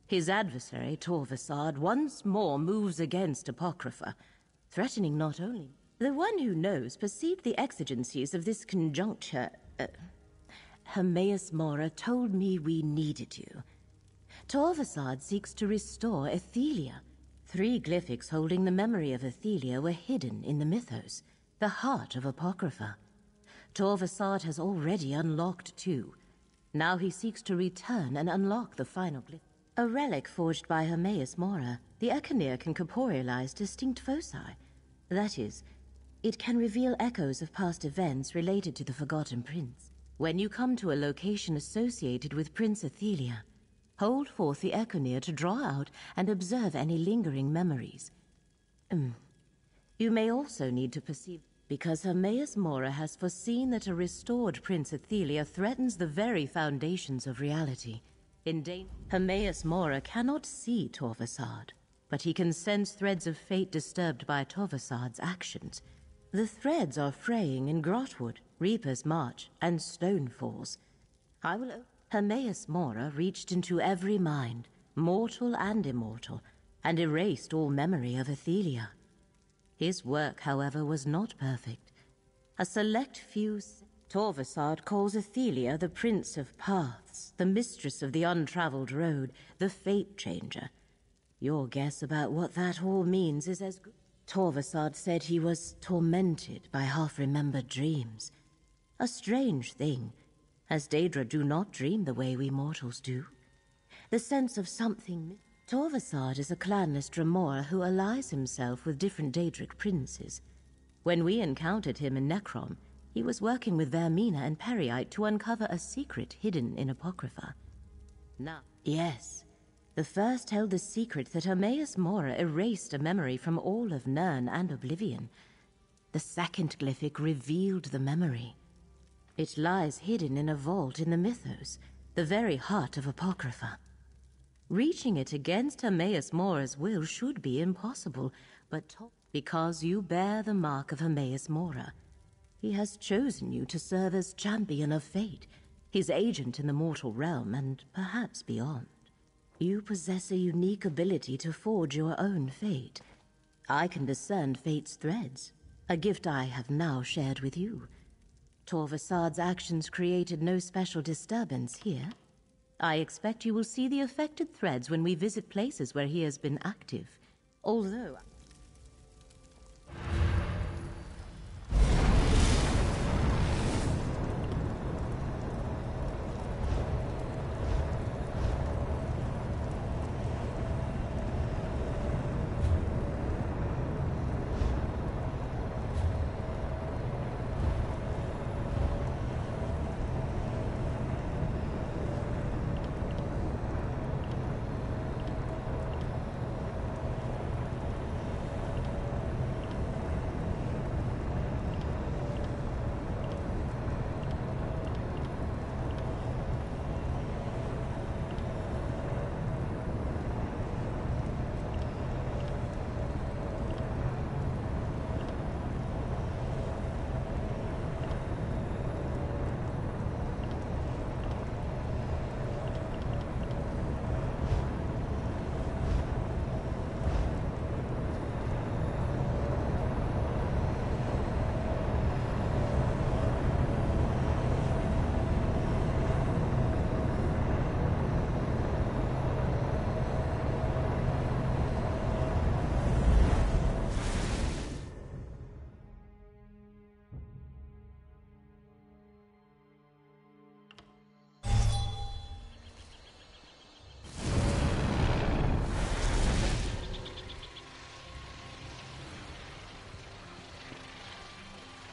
S: His adversary, Torvasad, once more moves against Apocrypha, threatening not only... The one who knows perceived the exigencies of this conjuncture. Hermaeus Mora told me we needed you. Torvasad seeks to restore Athelia. 3 glyphics holding the memory of Athelia were hidden in the mythos, the heart of Apocrypha. Torvasad has already unlocked 2. Now he seeks to return and unlock the final glyph. A relic forged by Hermaeus Mora, the Echoneer can corporealize distinct foci. That is, it can reveal echoes of past events related to the Forgotten Prince. When you come to a location associated with Prince Athelia, hold forth the Echoneer to draw out and observe any lingering memories. You may also need to perceive, because Hermaeus Mora has foreseen that a restored Prince Athelia threatens the very foundations of reality. Hermaeus Mora cannot see Torvasad, but he can sense threads of fate disturbed by Torvasad's actions. The threads are fraying in Grotwood, Reaper's March, and Stonefalls. Hermaeus Mora reached into every mind, mortal and immortal, and erased all memory of Athelia. His work, however, was not perfect. A select few... Torvasad calls Athelia the Prince of Paths, the Mistress of the Untraveled Road, the Fate Changer. Your guess about what that all means is as good. Torvasad said he was tormented by half-remembered dreams. A strange thing, as Daedra do not dream the way we mortals do. The sense of something... Torvasad is a clanless Dremora who allies himself with different Daedric princes. When we encountered him in Necrom, he was working with Vermina and Periite to uncover a secret hidden in Apocrypha. Now, yes, the first held the secret that Hermaeus Mora erased a memory from all of Nirn and Oblivion. The second glyphic revealed the memory. It lies hidden in a vault in the Mythos, the very heart of Apocrypha. Reaching it against Hermaeus Mora's will should be impossible, but because you bear the mark of Hermaeus Mora, he has chosen you to serve as champion of fate, his agent in the mortal realm and perhaps beyond. You possess a unique ability to forge your own fate. I can discern fate's threads, a gift I have now shared with you. Torvasad's actions created no special disturbance here. I expect you will see the affected threads when we visit places where he has been active, although...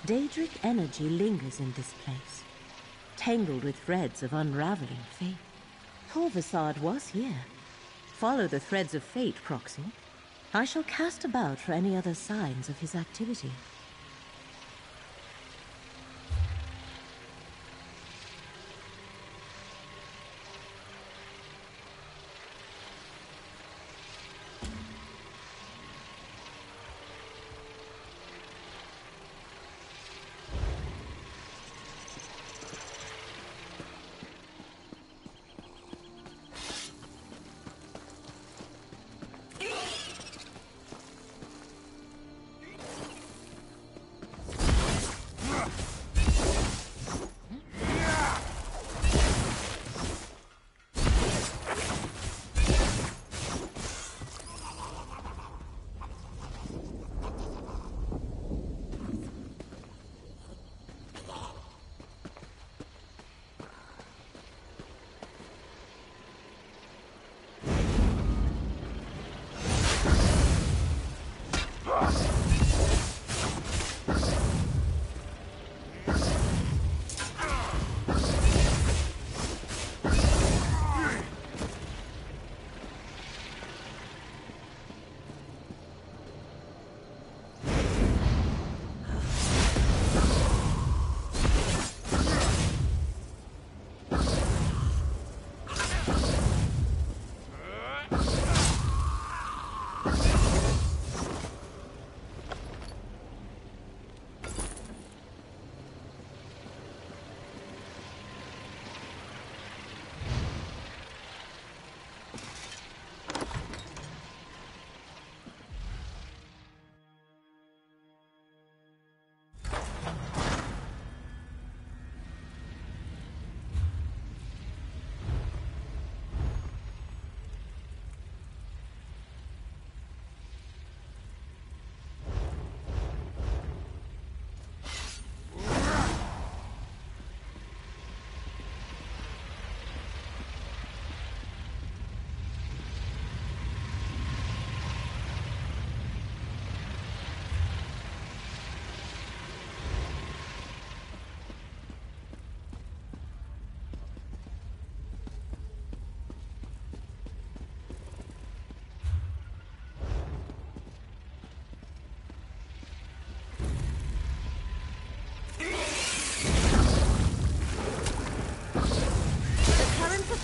S: Daedric energy lingers in this place, tangled with threads of unraveling fate. Torvasad was here. Follow the threads of fate, Proxy. I shall cast about for any other signs of his activity.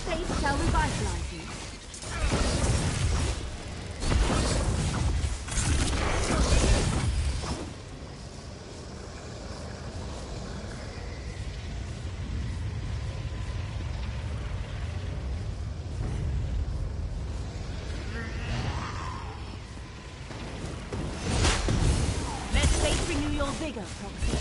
L: faith shall revitalize you. Let faith renew your vigor, Proxy.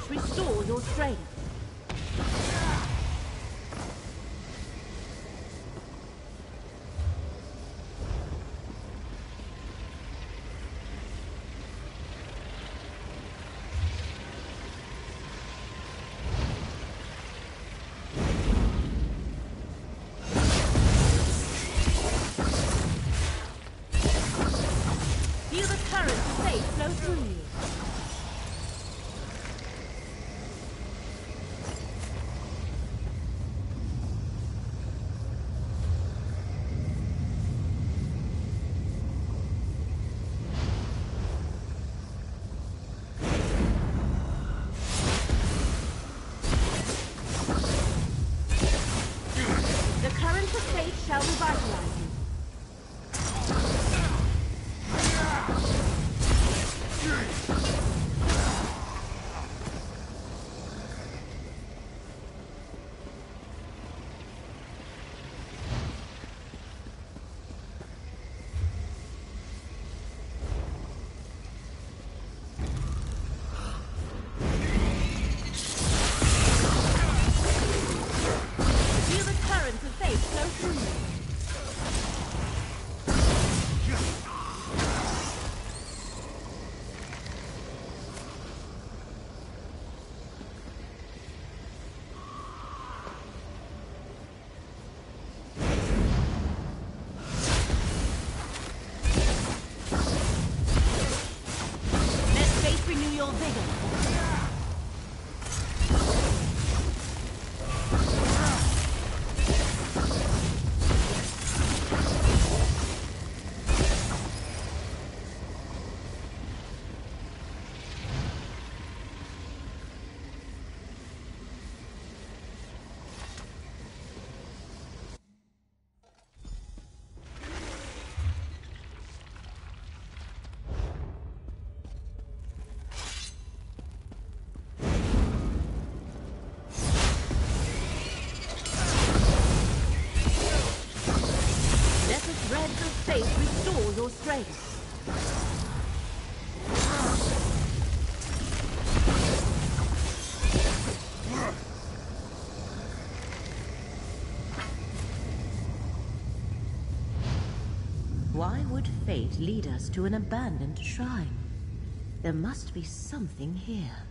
L: Restore your strength. Feel the current of faith flow through you. Shall revitalize you. Feel the currents of faith flow through you. Renew your vigor. Threads of faith restore your strength.
S: Why would fate lead us to an abandoned shrine? There must be something here.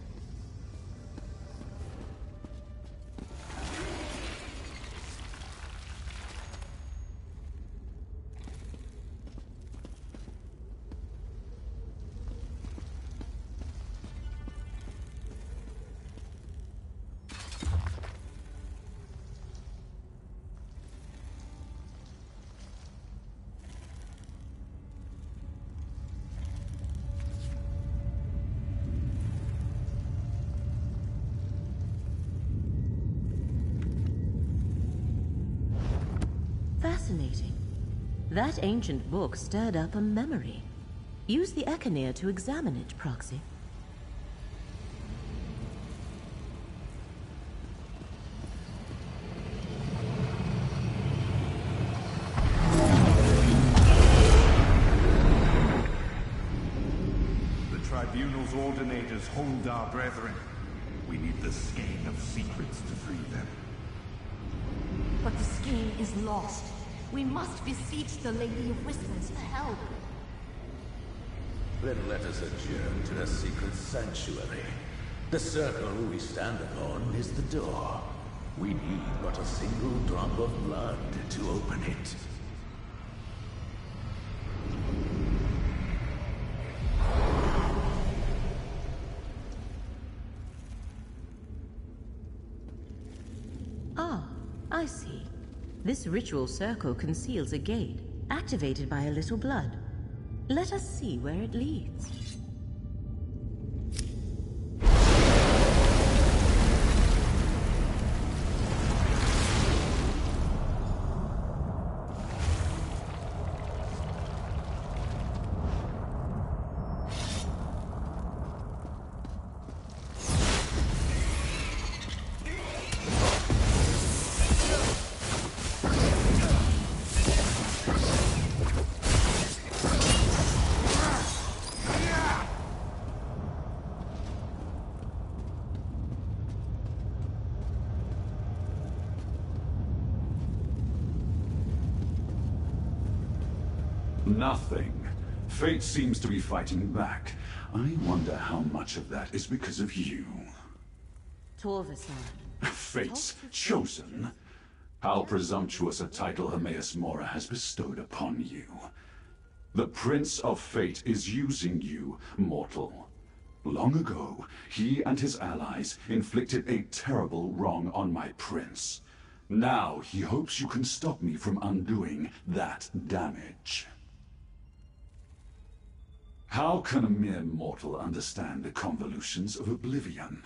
S: Fascinating. That ancient book stirred up a memory. Use the Echinir to examine it, Proxy.
R: The Tribunal's ordinators hold our brethren. We need the skein of secrets to free them.
M: But the skein is lost. We must beseech the Lady of Whispers for help.
C: Then let us adjourn to the secret sanctuary. The circle we stand upon is the door. We need but a single drop of blood to open it.
S: Ah, I see. This ritual circle conceals a gate, activated by a little blood. Let us see where it leads.
R: Nothing. Fate seems to be fighting back. I wonder how much of that is because of you.
S: Torvason.
R: Fate's chosen? How presumptuous a title Hermaeus Mora has bestowed upon you. The Prince of Fate is using you, mortal. Long ago, he and his allies inflicted a terrible wrong on my prince. Now he hopes you can stop me from undoing that damage. How can a mere mortal understand the convolutions of oblivion?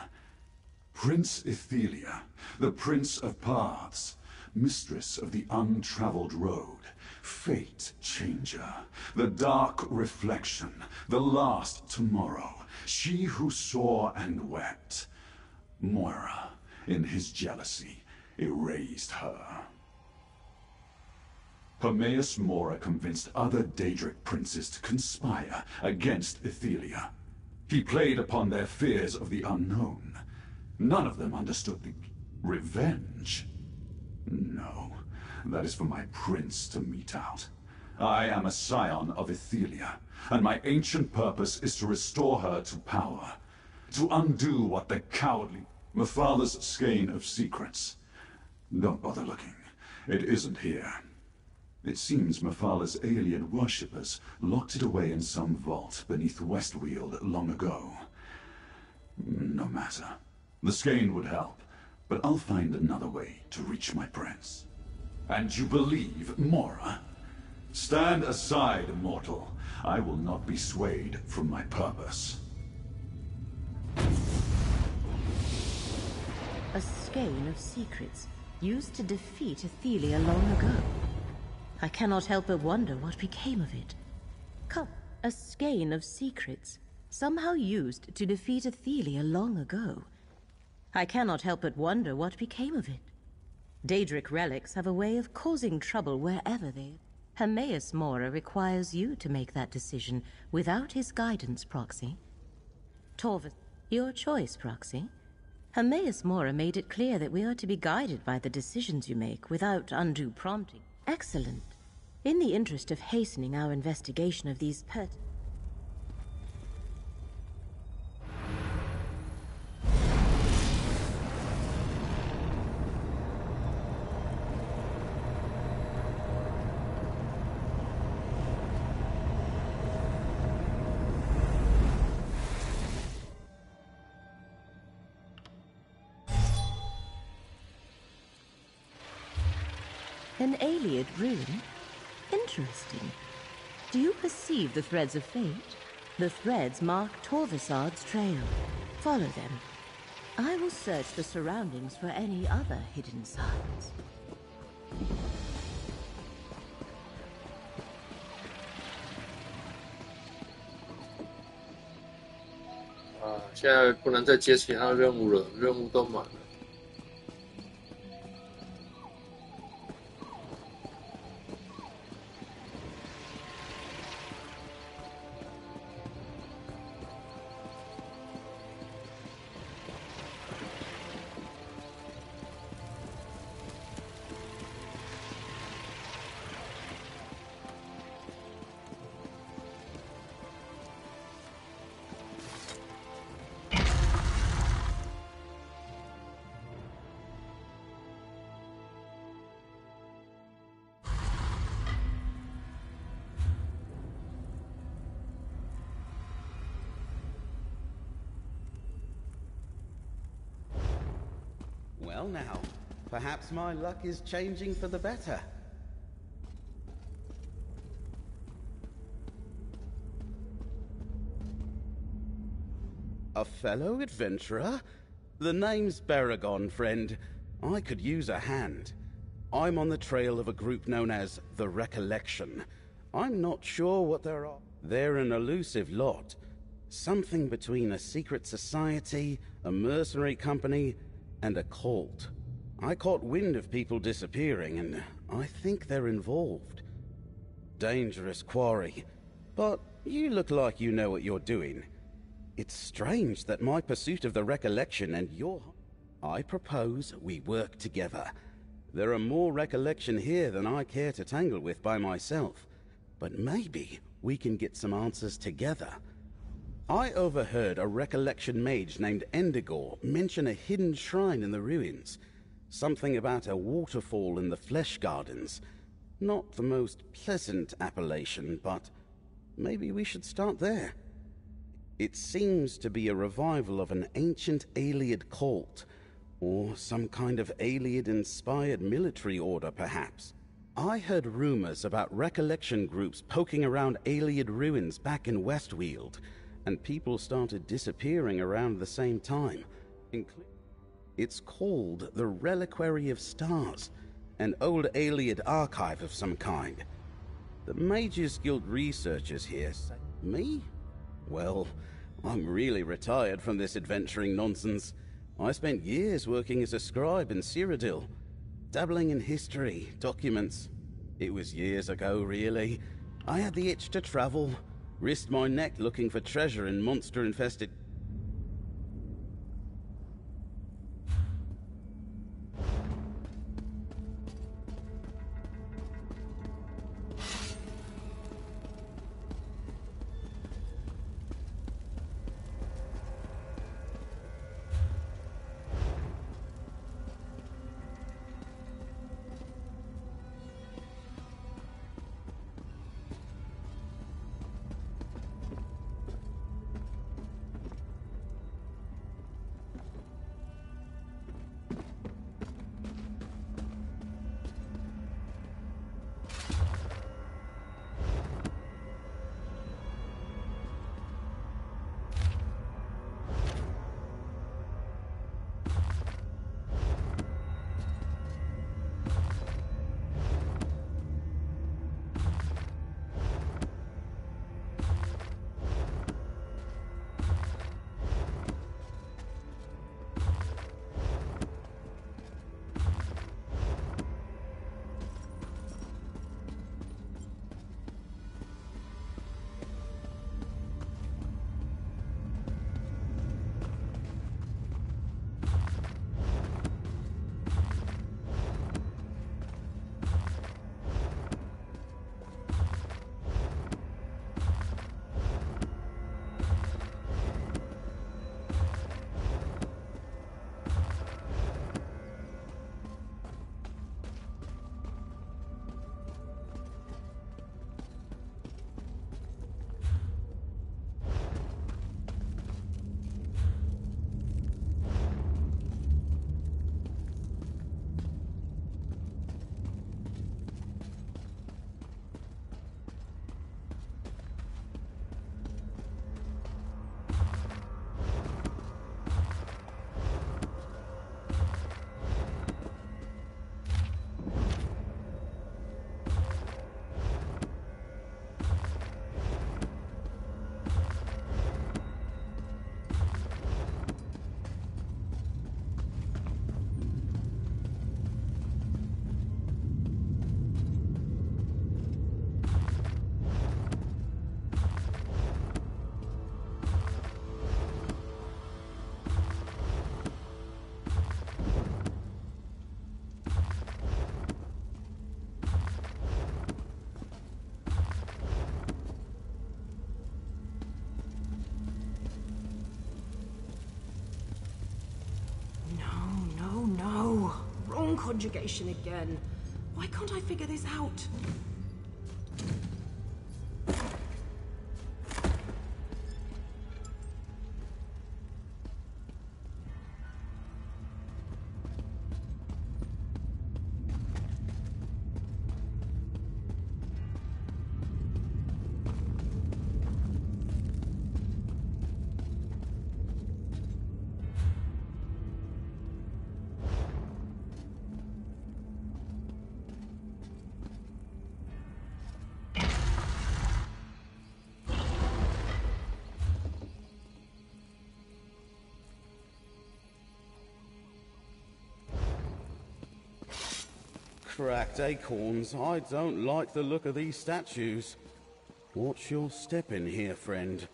R: Prince Ithelia, the Prince of Paths, Mistress of the Untraveled Road, Fate Changer, the Dark Reflection, the Last Tomorrow, she who saw and wept. Moira, in his jealousy, erased her. Hermaeus Mora convinced other Daedric princes to conspire against Ithelia. He played upon their fears of the unknown. None of them understood the revenge. No, that is for my prince to mete out. I am a scion of Ithelia, and my ancient purpose is to restore her to power. To undo what the cowardly Mathal's skein of secrets. Don't bother looking. It isn't here. It seems Mathal's alien worshippers locked it away in some vault beneath Westweald long ago. No matter. The skein would help, but I'll find another way to reach my prince. And you believe Mora? Stand aside, mortal. I will not be swayed from my purpose.
S: A skein of secrets used to defeat Ithelia long ago. I cannot help but wonder what became of it. Come, a skein of secrets, somehow used to defeat Ithelia long ago. I cannot help but wonder what became of it. Daedric relics have a way of causing trouble wherever they... Hermaeus Mora requires you to make that decision without his guidance, Proxy. Torvus, your choice, Proxy. Hermaeus Mora made it clear that we are to be guided by the decisions you make without undue prompting. Excellent. In the interest of hastening our investigation of these An Ayleid rune? Interesting. Do you perceive the threads of fate? The threads mark Torvasad's trail. Follow them. I will search the surroundings for any other hidden signs.
O: 现在不能再接其他任务了，任务都满了。
D: Well now, perhaps my luck is changing for the better. A fellow adventurer? The name's Baragon, friend. I could use a hand. I'm on the trail of a group known as the Recollection. I'm not sure what they're on. They're an elusive lot. Something between a secret society, a mercenary company, and a cult. I caught wind of people disappearing, and I think they're involved. Dangerous quarry. But you look like you know what you're doing. It's strange that my pursuit of the Recollection and your... I propose we work together. There are more Recollection here than I care to tangle with by myself. But maybe we can get some answers together. I overheard a Recollection mage named Endigor mention a hidden shrine in the ruins. Something about a waterfall in the Flesh Gardens. Not the most pleasant appellation, but maybe we should start there. It seems to be a revival of an ancient Ayleid cult, or some kind of Ayleid-inspired military order, perhaps. I heard rumors about Recollection groups poking around Ayleid ruins back in Westweald, and people started disappearing around the same time. It's called the Reliquary of Stars, an old Ayleid archive of some kind. The Mages Guild researchers here say... Me? Well, I'm really retired from this adventuring nonsense. I spent years working as a scribe in Cyrodiil, dabbling in history, documents. It was years ago, really. I had the itch to travel, risked my neck looking for treasure in monster-infested...
B: Conjugation again. Why can't I figure this out?
D: Cracked acorns. I don't like the look of these statues. Watch your step in here, friend.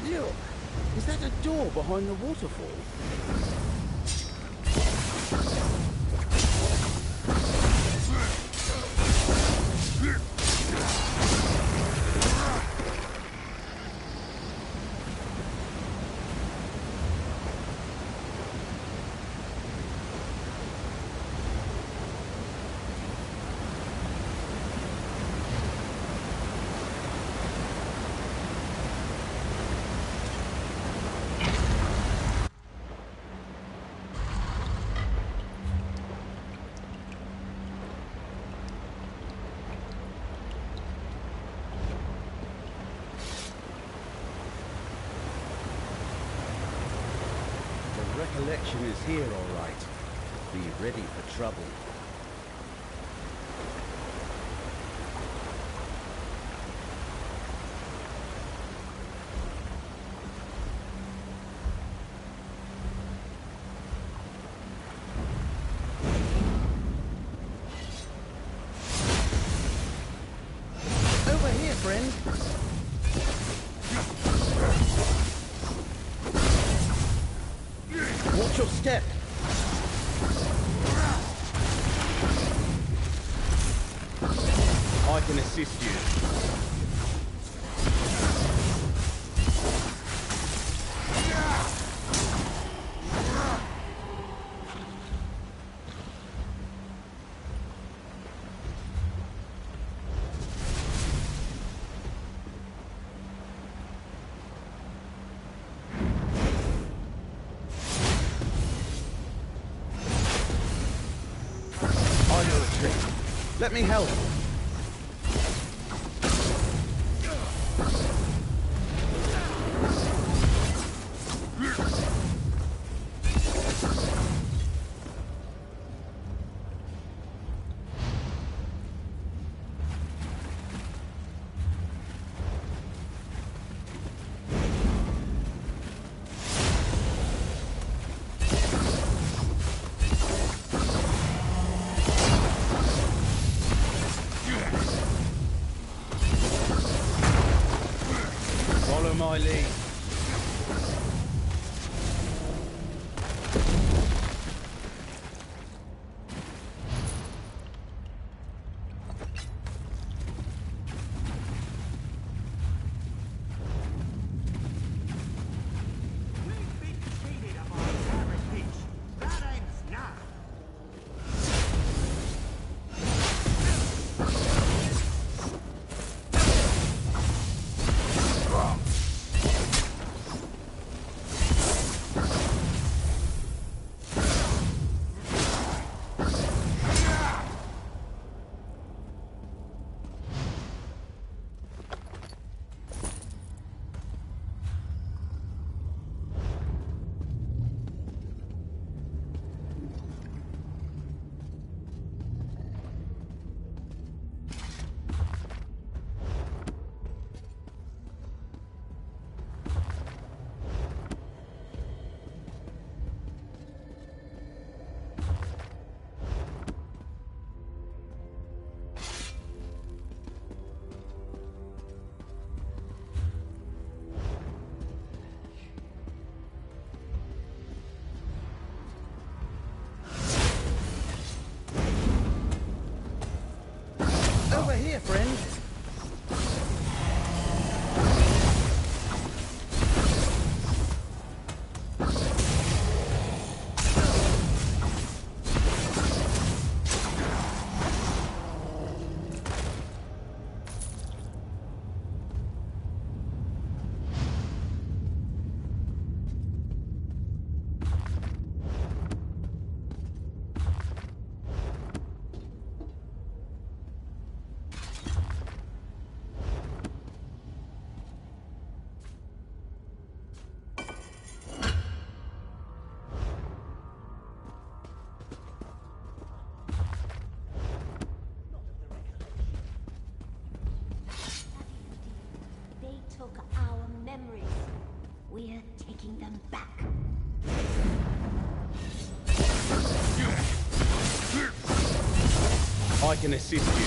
D: Look, is that a door behind the waterfall? Recollection is here, all right. Be ready for trouble. Over here, friend. Watch your step. I can assist you. Let me help. My lead. Over here, friend.
S: them back.
D: I can assist you.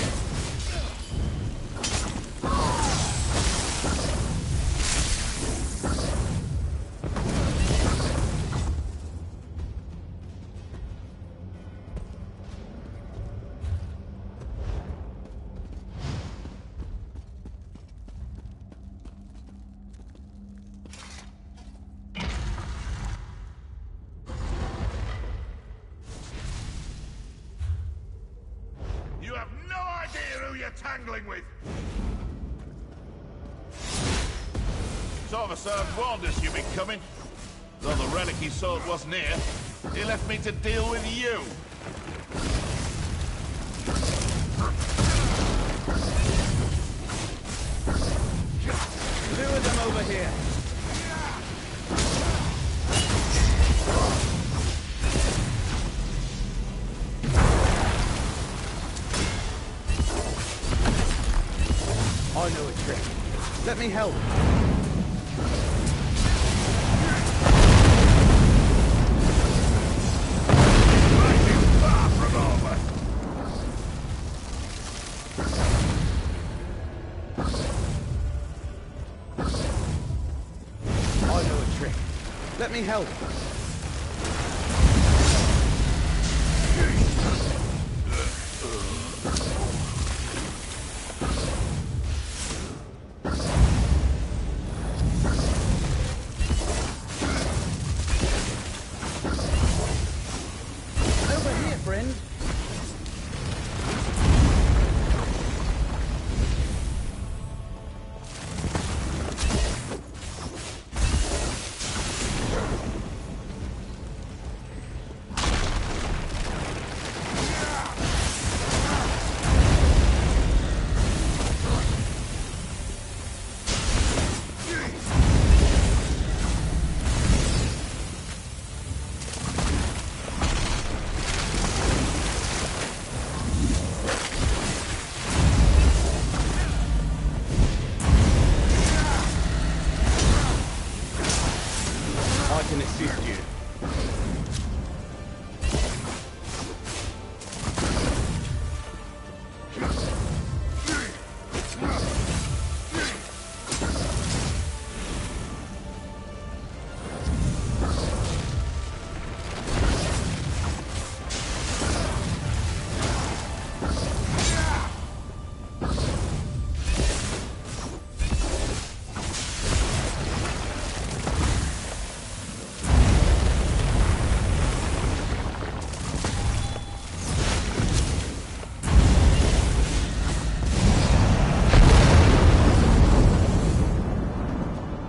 J: You have no idea who you're tangling with! Torvasard warned us you'd be coming. Though the relic he sought wasn't here, he left me to deal with you.
D: Lure them over here. I know a trick. Let me help.
J: Far from over.
D: I know a trick. Let me help. Over here, friend. I can assist you.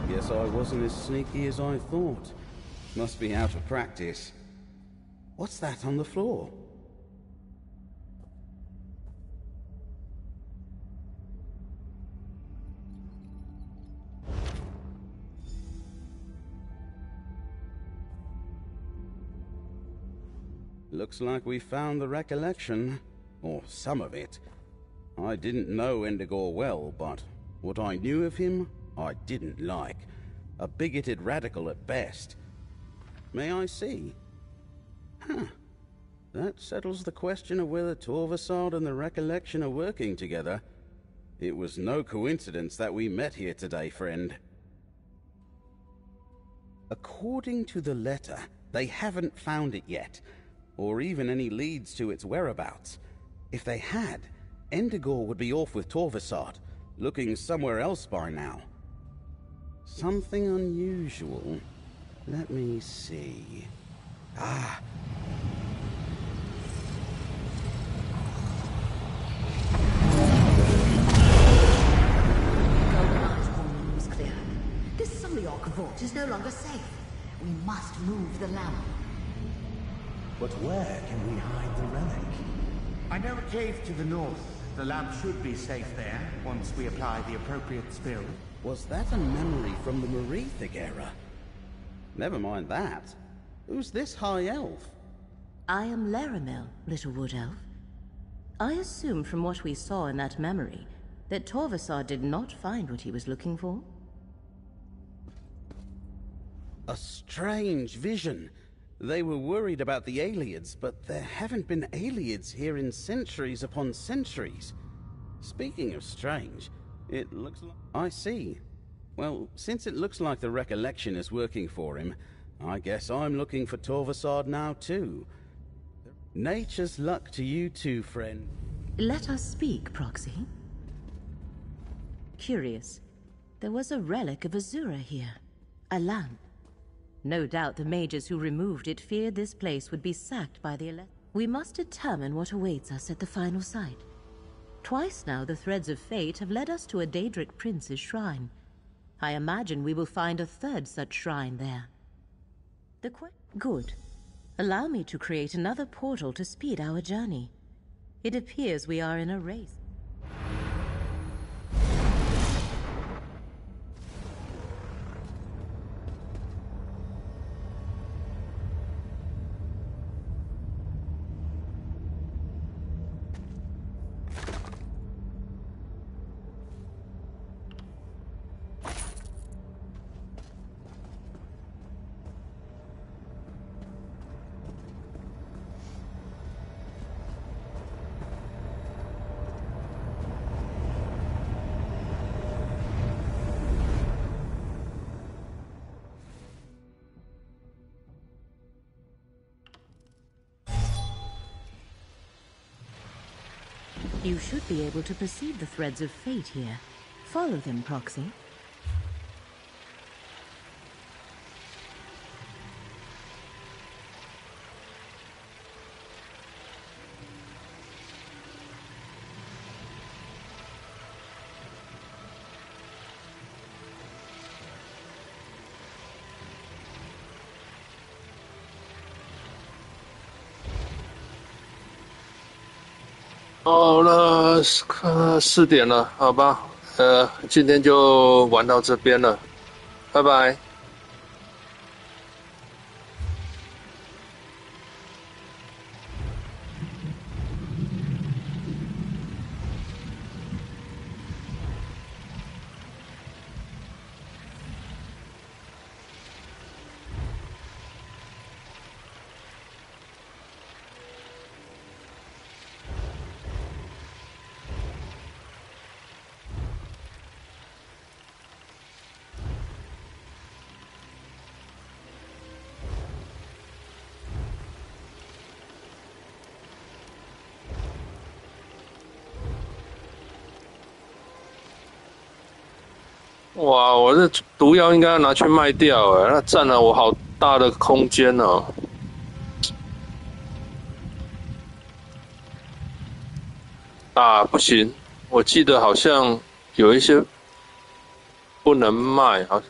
D: Guess I wasn't as sneaky as I thought. Must be out of practice. What's that on the floor? Looks like we found the recollection. Or some of it. I didn't know Endigor well, but what I knew of him, I didn't like. A bigoted radical at best. May I see? Huh. That settles the question of whether Torvasard and the Recollection are working together. It was no coincidence that we met here today, friend. According to the letter, they haven't found it yet, or even any leads to its whereabouts. If they had, Endigor would be off with Torvasard, looking somewhere else by now. Something unusual. Let me see. Ah.
H: Goldeney's warning was clear. This Suliok vault is no longer safe. We must move the lamp.
V: But where can we hide the relic?
W: I know a cave to the north. The lamp should be safe there, once we apply the appropriate spell.
D: Was that a memory from the Merethic era? Never mind that. Who's this high elf?
S: I am Laramel, little wood elf. I assume from what we saw in that memory that Torvasard did not find what he was looking for.
D: A strange vision. They were worried about the Aliens, but there haven't been Aliens here in centuries upon centuries. Speaking of strange, it looks like... I see. Well, since it looks like the recollection is working for him, I guess I'm looking for Torvasad now too. Nature's luck to you too, friend.
S: Let us speak, Proxy. Curious. There was a relic of Azura here. A lamp. No doubt the mages who removed it feared this place would be sacked by the We must determine what awaits us at the final site. Twice now the threads of fate have led us to a Daedric prince's shrine. I imagine we will find a third such shrine there. Good. Allow me to create another portal to speed our journey. It appears we are in a race. You should be able to perceive the threads of fate here. Follow them, Proxy.
O: 好了，4点了，好吧，今天就玩到这边了，拜拜。哇，我这毒药应该要拿去卖掉哎，那占了我好大的空间哦。啊，不行，我记得好像有一些不能卖，好像。